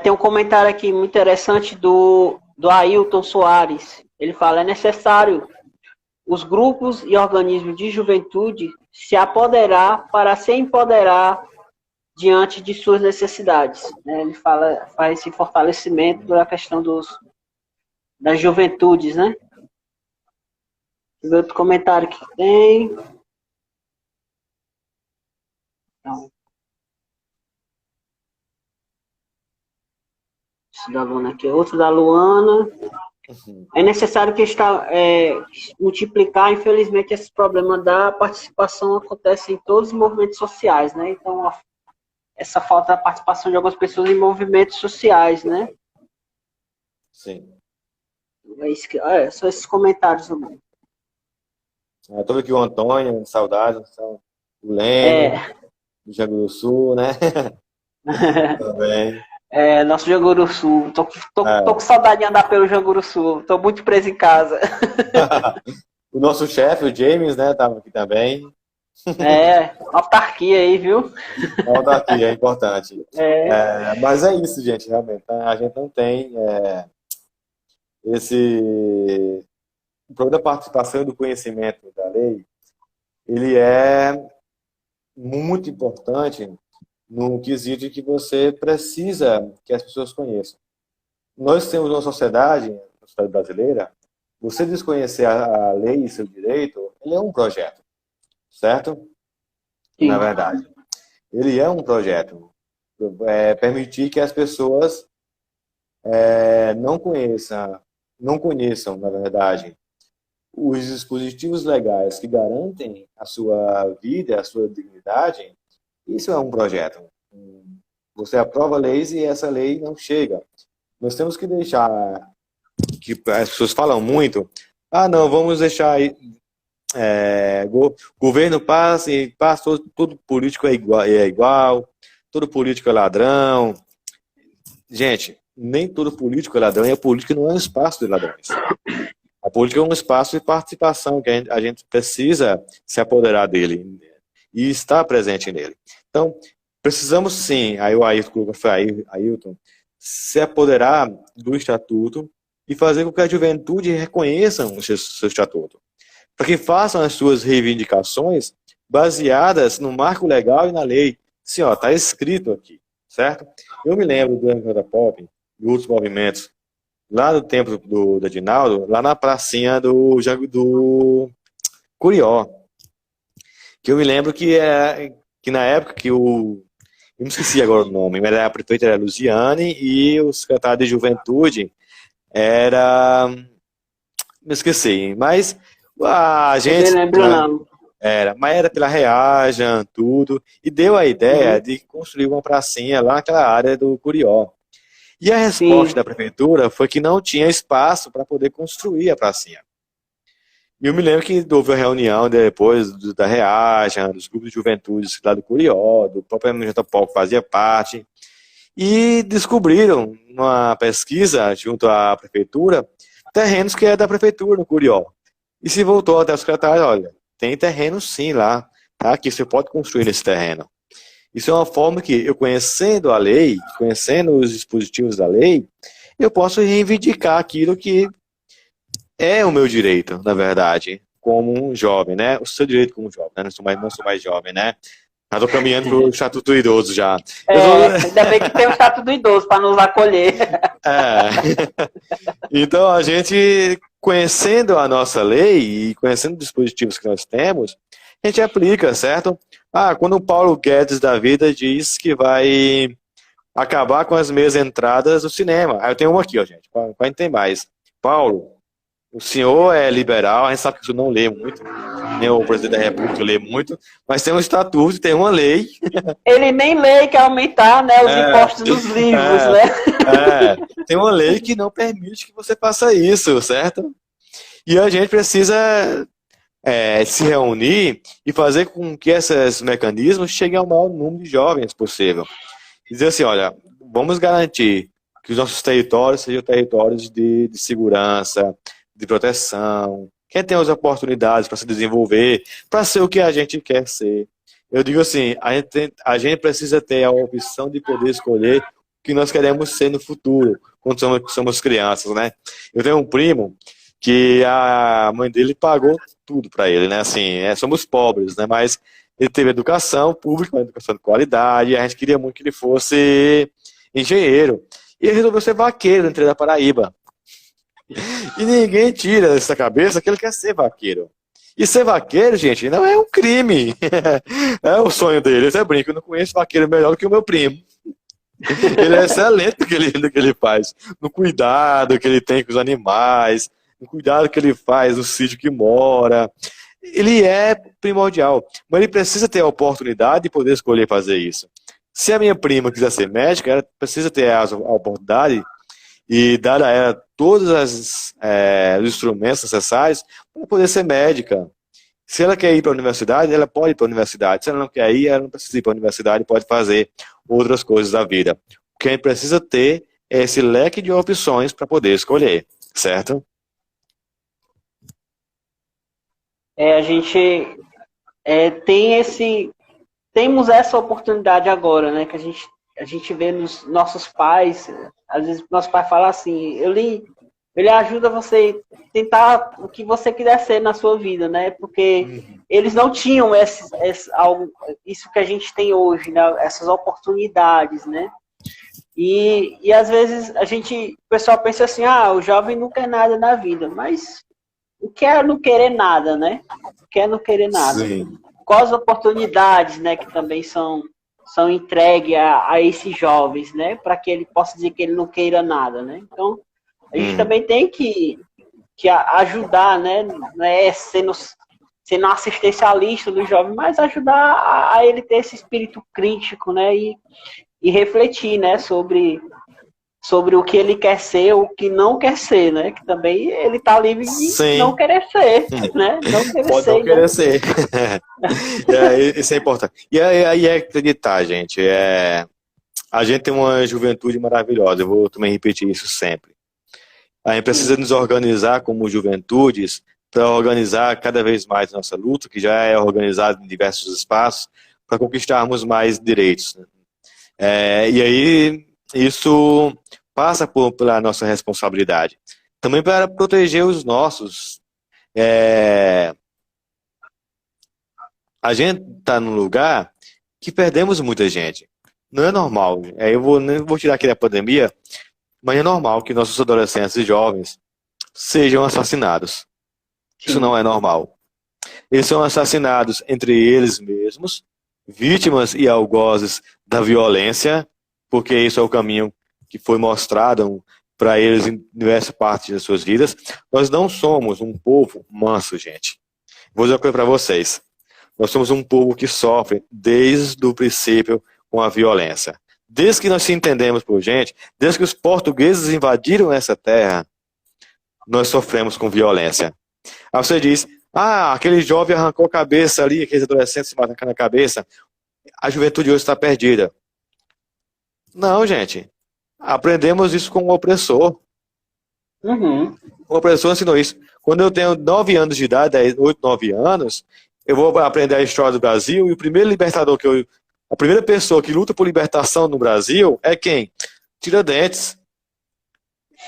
Tem um comentário aqui muito interessante do Ailton Soares. Ele fala: é necessário os grupos e organismos de juventude se apoderar para se empoderar diante de suas necessidades. Ele faz esse fortalecimento da questão das juventudes, né? Deixa eu ver outro comentário que tem. Então, esse da Luana aqui, outro da Luana. É necessário que multiplicar, infelizmente, esse problema da participação acontece em todos os movimentos sociais, né? Então, essa falta da participação de algumas pessoas em movimentos sociais, né? Sim. Só esses comentários. Todo aqui o Antônio, saudades, o Lênin, do Jango do Sul, né? Também. Nosso Janguru Sul. Tô com saudade de andar pelo Janguru Sul. Tô muito preso em casa. O nosso chefe, o James, né? Tava aqui também. Autarquia aí, viu? Autarquia é importante. Mas é isso, gente, realmente. A gente não tem o problema da participação e do conhecimento da lei, ele é muito importante no quesito que você precisa que as pessoas conheçam. Nós temos uma sociedade brasileira, você desconhecer a lei e seu direito, ele é um projeto, certo? Sim. Na verdade, ele é um projeto. Permitir que as pessoas não conheçam, na verdade, os dispositivos legais que garantem a sua vida, a sua dignidade. Isso é um projeto. Você aprova leis e essa lei não chega. Nós temos que deixar, que as pessoas falam muito, não, vamos deixar governo passa e passa, todo político é igual, todo político é ladrão. Gente, nem todo político é ladrão, e a política não é um espaço de ladrões. A política é um espaço de participação, que a gente precisa se apoderar dele e estar presente nele. Então, precisamos sim, aí o Ailton, se apoderar do estatuto e fazer com que a juventude reconheça o seu estatuto, para que façam as suas reivindicações baseadas no marco legal e na lei. Sim, está escrito aqui, certo? Eu me lembro do MJ Pop e outros movimentos, lá no tempo do Edinaldo, lá na pracinha do Curió, que eu me lembro que na época que eu me esqueci agora o nome, mas a prefeita era Luziane e o secretário de Juventude era... me esqueci, mas a gente... Eu lembro não. Mas era pela Reaja, tudo, e deu a ideia de construir uma pracinha lá naquela área do Curió. E a resposta da prefeitura foi que não tinha espaço para poder construir a pracinha. E eu me lembro que houve uma reunião depois da Reaja, dos grupos de juventude lá do Curió, do próprio MJPOL que fazia parte, e descobriram, numa pesquisa junto à prefeitura, terrenos que é da prefeitura no Curió. E se voltou até o secretário, olha, tem terreno sim lá, tá? Que você pode construir nesse terreno. Isso é uma forma que eu, conhecendo a lei, conhecendo os dispositivos da lei, eu posso reivindicar aquilo que é o meu direito, na verdade, como um jovem, né? O seu direito como jovem, né? Não sou mais jovem, né? Já tô caminhando pro Estatuto do Idoso já. Ainda bem que tem o Estatuto do Idoso para nos acolher. Então, a gente, conhecendo a nossa lei e conhecendo os dispositivos que nós temos, a gente aplica, certo? Quando o Paulo Guedes da vida diz que vai acabar com as meias entradas do cinema. Eu tenho uma aqui, ó, gente, para entender mais. Paulo, o senhor é liberal, a gente sabe que o senhor não lê muito, nem o presidente da República lê muito, mas tem um estatuto, tem uma lei. Ele nem lê, quer aumentar, né, os impostos dos livros, né? Tem uma lei que não permite que você faça isso, certo? E a gente precisa se reunir e fazer com que esses mecanismos cheguem ao maior número de jovens possível. Dizer assim, olha, vamos garantir que os nossos territórios sejam territórios de segurança, de proteção, quem tem as oportunidades para se desenvolver, para ser o que a gente quer ser. Eu digo assim, a gente precisa ter a opção de poder escolher o que nós queremos ser no futuro, quando somos crianças, né? Eu tenho um primo que a mãe dele pagou tudo para ele, né? Assim, somos pobres, né? Mas ele teve educação pública, uma educação de qualidade, e a gente queria muito que ele fosse engenheiro. E ele resolveu ser vaqueiro dentro da Paraíba. E ninguém tira dessa cabeça que ele quer ser vaqueiro. E ser vaqueiro, gente, não é um crime. É o sonho dele. Eu brinco, eu não conheço vaqueiro melhor do que o meu primo. Ele é excelente no que ele faz. No cuidado que ele tem com os animais, no cuidado que ele faz no sítio que mora. Ele é primordial. Mas ele precisa ter a oportunidade de poder escolher fazer isso. Se a minha prima quiser ser médica, ela precisa ter a oportunidade e dar a ela todos os instrumentos necessários para poder ser médica. Se ela quer ir para a universidade, ela pode ir para a universidade. Se ela não quer ir, ela não precisa ir para a universidade, pode fazer outras coisas da vida. O que a gente precisa ter é esse leque de opções para poder escolher, certo? A gente temos essa oportunidade agora, né? Que a gente vê nos nossos pais, às vezes nosso pai fala assim, ele ajuda você a tentar o que você quiser ser na sua vida, né? Porque eles não tinham isso que a gente tem hoje, né? Essas oportunidades, né? E às vezes o pessoal pensa assim, o jovem não quer nada na vida, mas o que é não querer nada, né? O que é não querer nada? Sim. Quais oportunidades, né, que também são entregues a esses jovens, né? Para que ele possa dizer que ele não queira nada, né? Então, a gente também tem que ajudar, né? Sendo assistencialista do jovem, mas ajudar a ele ter esse espírito crítico, né? E refletir, né? Sobre o que ele quer ser, o que não quer ser, né? Que também ele está livre de não querer ser, né? Não querer Pode ser. Não querer ser. Isso é importante. E aí é acreditar, gente. A gente tem uma juventude maravilhosa. Eu vou também repetir isso sempre. A gente precisa nos organizar como juventudes para organizar cada vez mais a nossa luta, que já é organizada em diversos espaços, para conquistarmos mais direitos. E aí, isso passa pela nossa responsabilidade. Também para proteger os nossos. A gente está num lugar que perdemos muita gente. Não é normal. Eu vou tirar aqui da pandemia, mas é normal que nossos adolescentes e jovens sejam assassinados. Isso não é normal. Eles são assassinados entre eles mesmos, vítimas e algozes da violência, porque isso é o caminho que foi mostrado para eles em diversas partes das suas vidas. Nós não somos um povo manso, gente. Vou dizer uma coisa para vocês. Nós somos um povo que sofre desde o princípio com a violência. Desde que nós se entendemos por gente, desde que os portugueses invadiram essa terra, nós sofremos com violência. Aí você diz, aquele jovem arrancou a cabeça ali, aqueles adolescentes se matando a cabeça, a juventude hoje está perdida. Não, gente. Aprendemos isso com o opressor. O opressor ensinou isso. Quando eu tenho 9 anos de idade, 8, 9 anos, eu vou aprender a história do Brasil e o primeiro libertador a primeira pessoa que luta por libertação no Brasil é quem? Tiradentes.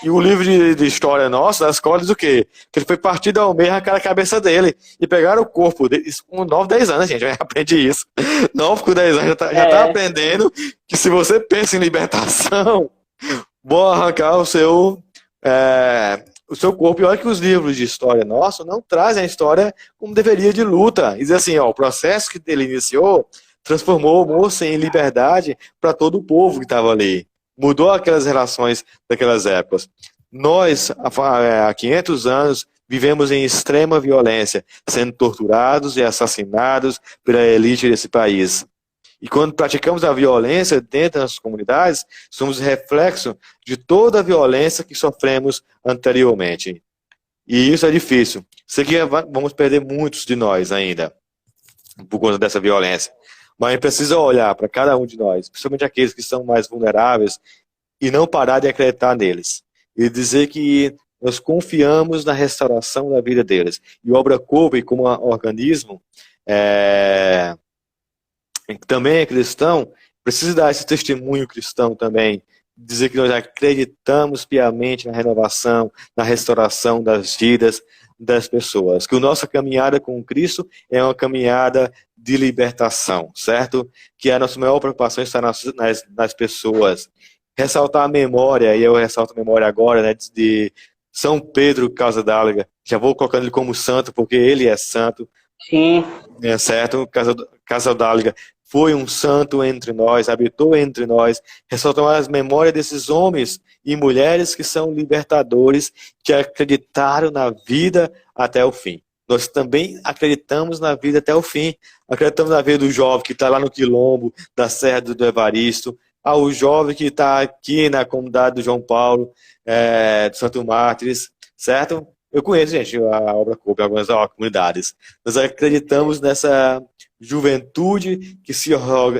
E o livro de história nosso, das escolas, o quê? Que ele foi partido ao meio, arrancaram a cabeça dele e pegaram o corpo dele. Isso com 9, 10 anos, gente, já aprende isso. 9 com 10 anos já tá aprendendo que se você pensa em libertação, vou arrancar o seu corpo. E olha que os livros de história nosso não trazem a história como deveria de luta. Diz assim, ó, o processo que ele iniciou transformou o moço em liberdade para todo o povo que estava ali. Mudou aquelas relações daquelas épocas. Nós, há 500 anos, vivemos em extrema violência, sendo torturados e assassinados pela elite desse país. E quando praticamos a violência dentro das comunidades, somos reflexo de toda a violência que sofremos anteriormente. E isso é difícil. Sei que vamos perder muitos de nós ainda, por conta dessa violência. Mas precisa olhar para cada um de nós, principalmente aqueles que são mais vulneráveis, e não parar de acreditar neles. E dizer que nós confiamos na restauração da vida deles. E o Obra Corpo, como organismo, que também é cristão, precisa dar esse testemunho cristão também. Dizer que nós acreditamos piamente na renovação, na restauração das vidas das pessoas. Que a nossa caminhada com Cristo é uma caminhada de libertação, certo? Que a nossa maior preocupação está nas pessoas. Ressaltar a memória, e eu ressalto a memória agora, né, de São Pedro Casaldáliga. Já vou colocando ele como santo, porque ele é santo. Sim. É certo? Casaldáliga foi um santo entre nós, habitou entre nós. Ressaltam as memórias desses homens e mulheres que são libertadores, que acreditaram na vida até o fim. Nós também acreditamos na vida até o fim. Acreditamos na vida do jovem que está lá no Quilombo, da Serra do Evaristo, ao jovem que está aqui na comunidade do João Paulo, do Santo Mártires, certo? Eu conheço, gente, a Obra Corpo em algumas comunidades. Nós acreditamos nessa juventude que se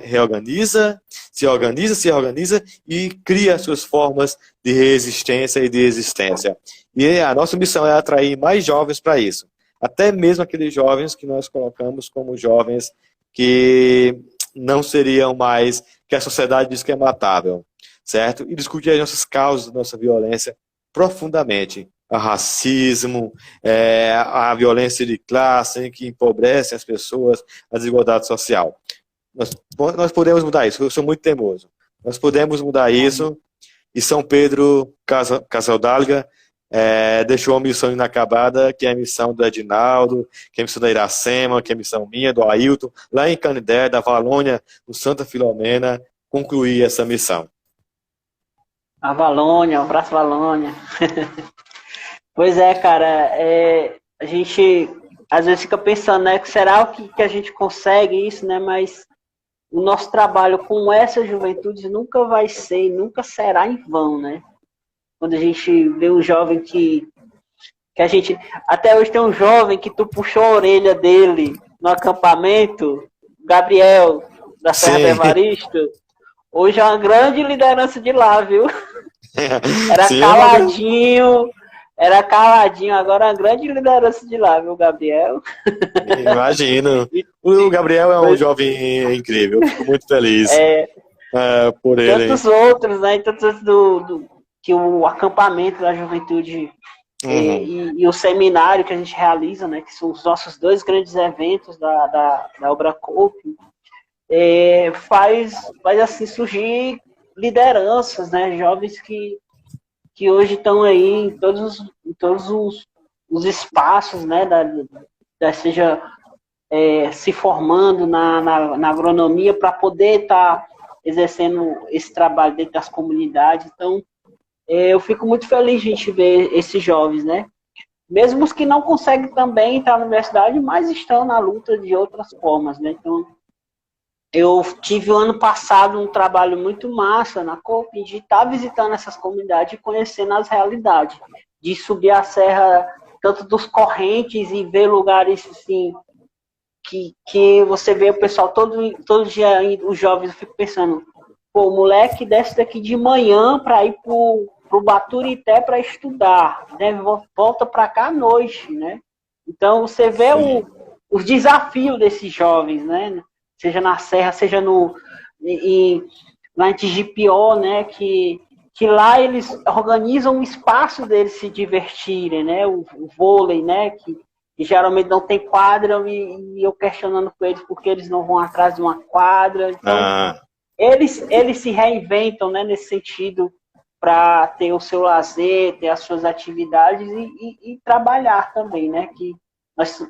reorganiza, se organiza e cria suas formas de resistência e de existência. E a nossa missão é atrair mais jovens para isso. Até mesmo aqueles jovens que nós colocamos como jovens que não seriam mais, que a sociedade diz que é matável, certo? E discutir as nossas causas, nossa violência profundamente. O racismo, a violência de classe, que empobrece as pessoas, a desigualdade social. Nós podemos mudar isso, eu sou muito teimoso. Nós podemos mudar isso, e São Pedro Casaldáliga deixou uma missão inacabada, que é a missão do Edinaldo, que é a missão da Iracema, que é a missão minha, do Ailton, lá em Canidé, da Valônia, no Santa Filomena, concluir essa missão. A Valônia, um abraço, Valônia. Pois é, cara, a gente às vezes fica pensando, né, que será que a gente consegue isso, né, mas o nosso trabalho com essa juventude nunca vai ser, nunca será em vão, né? Quando a gente vê um jovem que a gente... Até hoje tem um jovem que tu puxou a orelha dele no acampamento, Gabriel, da Serra do Evaristo. Hoje é uma grande liderança de lá, viu? Era Sim, Era caladinho, agora é uma grande liderança de lá, viu, Gabriel? Imagino. O Gabriel é um jovem incrível, fico muito feliz por ele. Tantos outros, né? Tantos outros que o acampamento da juventude e o seminário que a gente realiza, né? Que são os nossos 2 grandes eventos da Obra Corpo, faz assim surgir lideranças, né? Jovens que hoje estão aí em todos os espaços, né, seja se formando na agronomia para poder estar exercendo esse trabalho dentro das comunidades. Então, eu fico muito feliz de a gente ver esses jovens, né? Mesmo os que não conseguem também estar na universidade, mas estão na luta de outras formas, né? Então, eu tive o ano passado um trabalho muito massa na COP de estar visitando essas comunidades e conhecendo as realidades. De subir a serra, tanto dos correntes e ver lugares assim, que você vê o pessoal todo dia, os jovens, eu fico pensando, pô, o moleque desce daqui de manhã para ir pro Baturité para estudar, né? Volta para cá à noite, né? Então você vê os desafios desses jovens, né? Seja na serra, seja lá em Tigipió, né, que que lá eles organizam um espaço deles se divertirem, né? O vôlei, né? Que geralmente não tem quadra, e eu questionando com eles porque eles não vão atrás de uma quadra. Então, eles se reinventam, né, nesse sentido, para ter o seu lazer, ter as suas atividades e trabalhar também, né? Que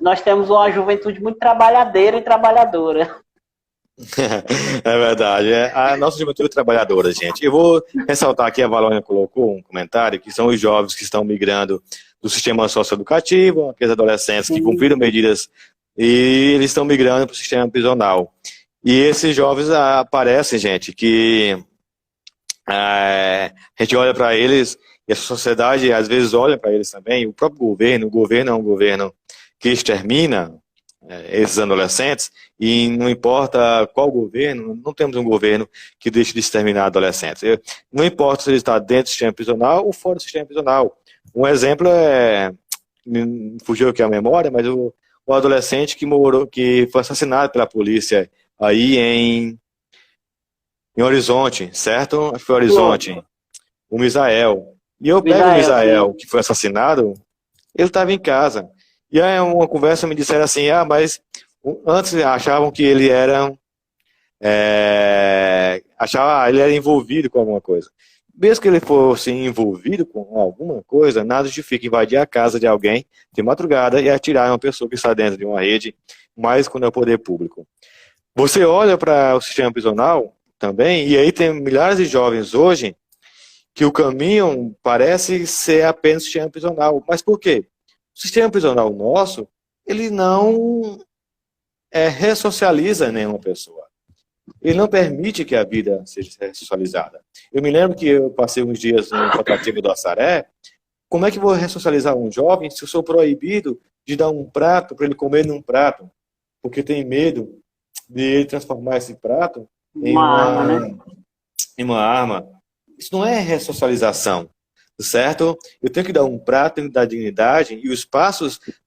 nós temos uma juventude muito trabalhadeira e trabalhadora. É verdade, é a nossa juventude trabalhadora, gente. Eu vou ressaltar aqui, a Valônia colocou um comentário, que são os jovens que estão migrando do sistema socioeducativo, aqueles adolescentes que cumpriram medidas e eles estão migrando para o sistema prisional. E esses jovens aparecem, gente, que a gente olha para eles, e a sociedade às vezes olha para eles também, o próprio governo, o governo é um governo que extermina esses adolescentes, e não importa qual governo, não temos um governo que deixe de exterminar adolescentes. Não importa se ele está dentro do sistema prisional ou fora do sistema prisional. Um exemplo fugiu aqui a memória, mas o adolescente que foi assassinado pela polícia aí em Horizonte, certo? Acho que foi Horizonte. O Misael. E eu pego o Misael, que foi assassinado, ele estava em casa. E aí uma conversa me disseram assim, mas antes achavam que ele era ele era envolvido com alguma coisa. Mesmo que ele fosse envolvido com alguma coisa, nada justifica invadir a casa de alguém de madrugada e atirar em uma pessoa que está dentro de uma rede, mais quando é o poder público. Você olha para o sistema prisional também, e aí tem milhares de jovens hoje que o caminho parece ser apenas o sistema prisional. Mas por quê? O sistema prisional nosso, ele não ressocializa nenhuma pessoa. Ele não permite que a vida seja ressocializada. Eu me lembro que eu passei uns dias no Patativa do Assaré. Como é que eu vou ressocializar um jovem se eu sou proibido de dar um prato para ele comer num prato? Porque tem medo de ele transformar esse prato em uma arma. Isso não é ressocialização, certo? Eu tenho que dar um prato, tenho que dar dignidade, e os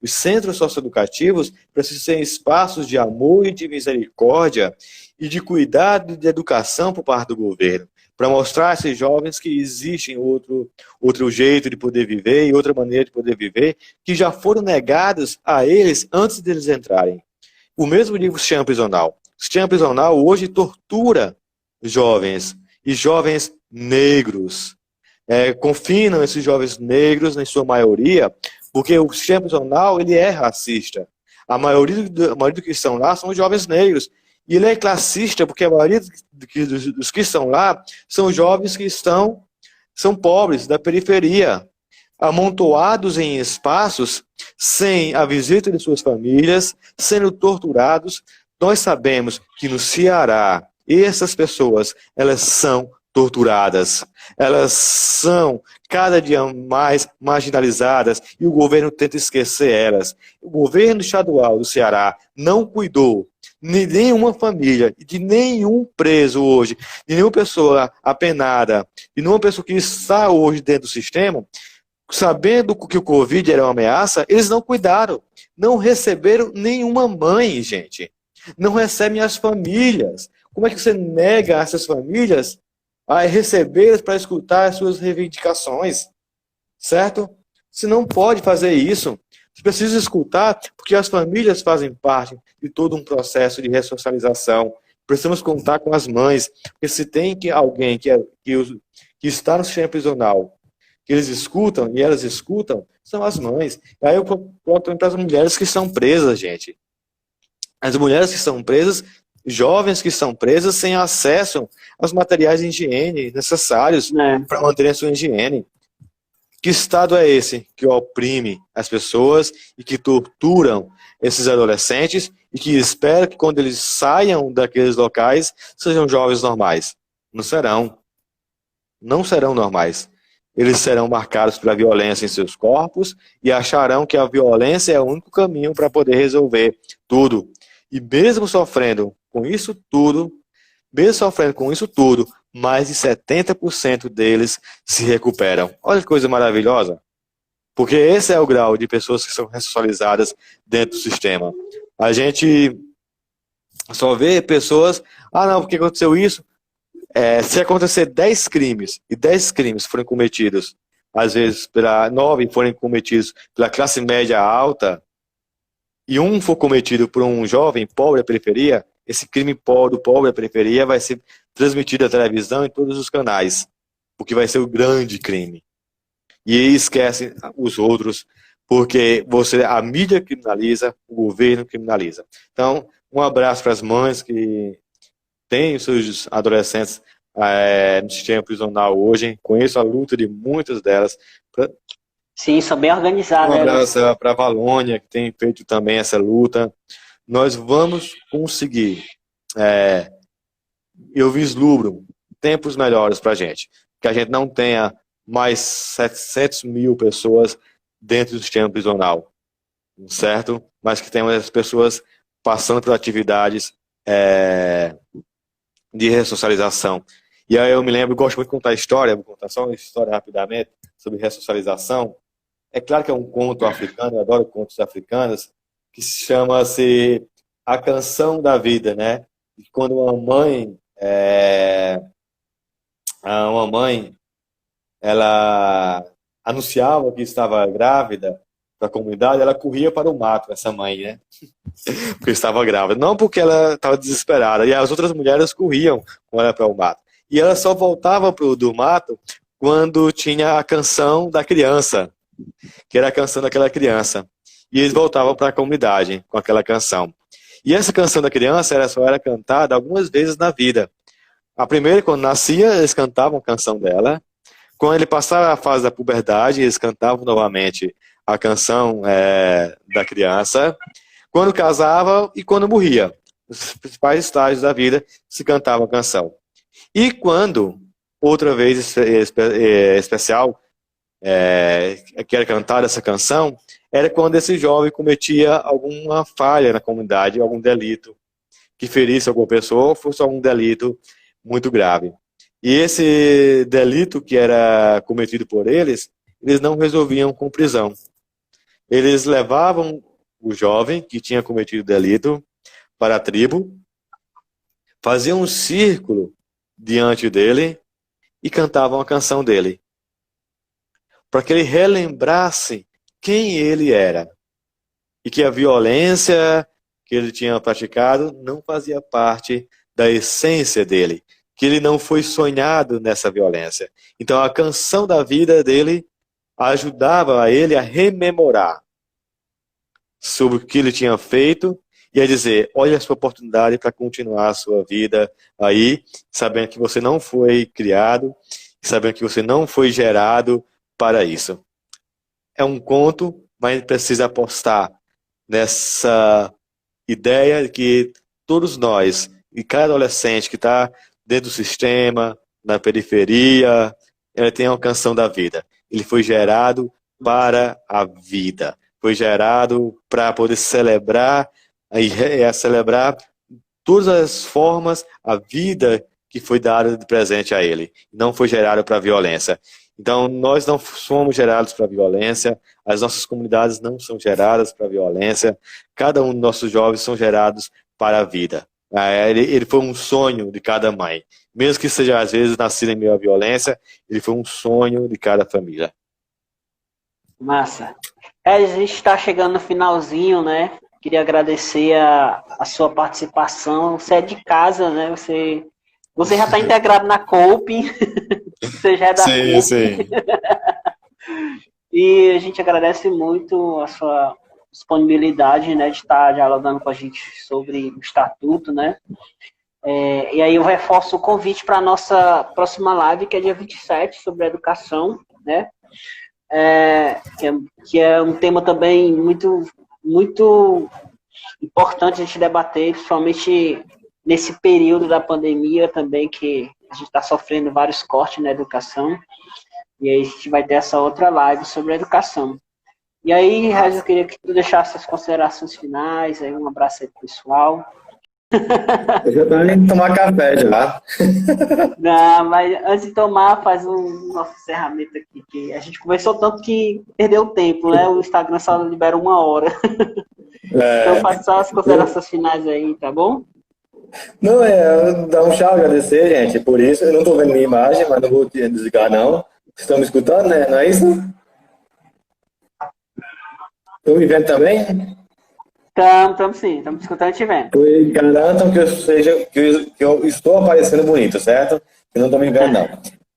centros socioeducativos precisam ser espaços de amor e de misericórdia e de cuidado e de educação por parte do governo, para mostrar a esses jovens que existe outro jeito de poder viver e outra maneira de poder viver, que já foram negados a eles antes deles entrarem. O mesmo digo o sistema prisional. O sistema prisional hoje tortura jovens, e jovens negros. Confinam esses jovens negros, na sua maioria, porque o sistema prisional ele é racista. A maioria dos que estão lá são jovens negros. E ele é classista, porque a maioria dos que estão lá são jovens que são pobres, da periferia, amontoados em espaços, sem a visita de suas famílias, sendo torturados. Nós sabemos que no Ceará, essas pessoas, elas são torturadas, elas são cada dia mais marginalizadas, e o governo tenta esquecer elas. O governo estadual do Ceará não cuidou de nenhuma família, de nenhum preso hoje, de nenhuma pessoa apenada, de nenhuma pessoa que está hoje dentro do sistema, sabendo que o Covid era uma ameaça. Eles não cuidaram, não receberam nenhuma mãe, gente. Não recebem as famílias. Como é que você nega essas famílias a recebê-las para escutar as suas reivindicações? Certo? Você não pode fazer isso. Você precisa escutar, porque as famílias fazem parte de todo um processo de ressocialização. Precisamos contar com as mães, porque se tem alguém que está no sistema prisional, que eles escutam e elas escutam, são as mães. Aí eu coloco também para as mulheres que estão presas, gente. As mulheres que estão presas, jovens que estão presas sem acesso aos materiais de higiene necessários para manterem a sua higiene. Que Estado é esse que oprime as pessoas e que torturam esses adolescentes e que espera que quando eles saiam daqueles locais sejam jovens normais? Não serão. Não serão normais. Eles serão marcados pela violência em seus corpos e acharão que a violência é o único caminho para poder resolver tudo. E mesmo sofrendo com isso tudo, mais de 70% deles se recuperam. Olha que coisa maravilhosa. Porque esse é o grau de pessoas que são ressocializadas dentro do sistema. A gente só vê pessoas, não, porque aconteceu isso? Se acontecer 10 crimes, e 10 crimes forem cometidos, às vezes 9 forem cometidos pela classe média alta, e um for cometido por um jovem pobre da periferia, esse crime do pobre da periferia vai ser transmitido à televisão em todos os canais, porque vai ser o grande crime. E aí esquecem os outros, porque a mídia criminaliza, o governo criminaliza. Então, um abraço para as mães que têm os seus adolescentes no sistema prisional hoje. Conheço a luta de muitas delas. Sim, são bem organizadas. Um abraço para a Valônia, que tem feito também essa luta. Nós vamos conseguir. Eu vislumbro tempos melhores para a gente. Que a gente não tenha mais 700 mil pessoas dentro do sistema prisional, certo? Mas que tenham as pessoas passando por atividades de ressocialização. E aí eu me lembro, gosto muito de contar história, vou contar só uma história rapidamente sobre ressocialização. É claro que é um conto africano, eu adoro contos africanos, que se chama-se A Canção da Vida, né? E quando uma mãe ela anunciava que estava grávida para a comunidade, ela corria para o mato, essa mãe, né? Porque estava grávida. Não porque ela estava desesperada. E as outras mulheres corriam com ela para o mato. E ela só voltava do mato quando tinha a canção da criança, que era a canção daquela criança. E eles voltavam para a comunidade com aquela canção. E essa canção da criança só era cantada algumas vezes na vida. A primeira, quando nascia, eles cantavam a canção dela. Quando ele passava a fase da puberdade, eles cantavam novamente a canção da criança. Quando casava e quando morria. Os principais estágios da vida se cantava a canção. E quando, outra vez especial, que era cantada essa canção, era quando esse jovem cometia alguma falha na comunidade, algum delito, que ferisse alguma pessoa ou fosse algum delito muito grave. E esse delito que era cometido por eles não resolviam com prisão. Eles levavam o jovem que tinha cometido o delito para a tribo, faziam um círculo diante dele e cantavam a canção dele, para que ele relembrasse quem ele era e que a violência que ele tinha praticado não fazia parte da essência dele, que ele não foi sonhado nessa violência. Então a canção da vida dele ajudava a ele a rememorar sobre o que ele tinha feito e a dizer, olha a sua oportunidade para continuar a sua vida aí, sabendo que você não foi criado, sabendo que você não foi gerado para isso. É um conto, mas precisa apostar nessa ideia de que todos nós, e cada adolescente que está dentro do sistema, na periferia, ele tem uma canção da vida. Ele foi gerado para a vida. Foi gerado para poder celebrar e celebrar todas as formas, a vida que foi dada de presente a ele. Não foi gerado para a violência. Então, nós não somos gerados para a violência, as nossas comunidades não são geradas para a violência, cada um dos nossos jovens são gerados para a vida. Ele foi um sonho de cada mãe. Mesmo que seja, às vezes, nascido em meio à violência, ele foi um sonho de cada família. Massa. A gente está chegando no finalzinho, né? Queria agradecer a sua participação. Você é de casa, né? Você já está integrado na COPE. Você já é da COPE. Sim. E a gente agradece muito a sua disponibilidade, né, de estar dialogando com a gente sobre o Estatuto, né? E aí eu reforço o convite para a nossa próxima live, que é dia 27, sobre a educação, né? Que é um tema também muito, muito importante a gente debater, principalmente nesse período da pandemia também, que a gente está sofrendo vários cortes na educação. E aí a gente vai ter essa outra live sobre a educação. E aí, Raiz, eu queria que tu deixasse as considerações finais, aí um abraço aí pro pessoal. Eu já tô indo tomar café já. Não, mas antes de tomar, faz um nosso encerramento aqui, que a gente conversou tanto que perdeu o tempo, né? O Instagram só libera 1 hora. Então faz só as considerações finais aí, tá bom? Não, dar um tchau, agradecer, gente. Por isso, eu não estou vendo minha imagem, mas não vou te desligar, não. Estão me escutando, né? Não é isso? Estão me vendo também? Estamos sim, estamos escutando e te vendo. Garantam que eu estou aparecendo bonito, certo? Que não estão me vendo, não.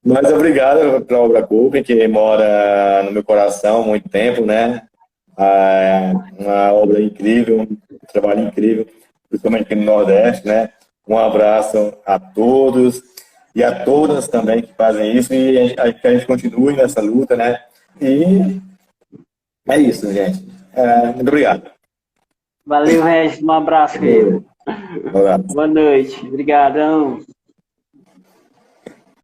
Mas obrigado pela obra Cooper, que mora no meu coração há muito tempo, né? Uma obra incrível, um trabalho incrível, principalmente aqui no Nordeste, né? Um abraço a todos e a todas também que fazem isso e que a gente continue nessa luta, né? E é isso, gente. Muito obrigado. Valeu, Regis. Um abraço, querido. Um abraço. Boa noite. Obrigadão.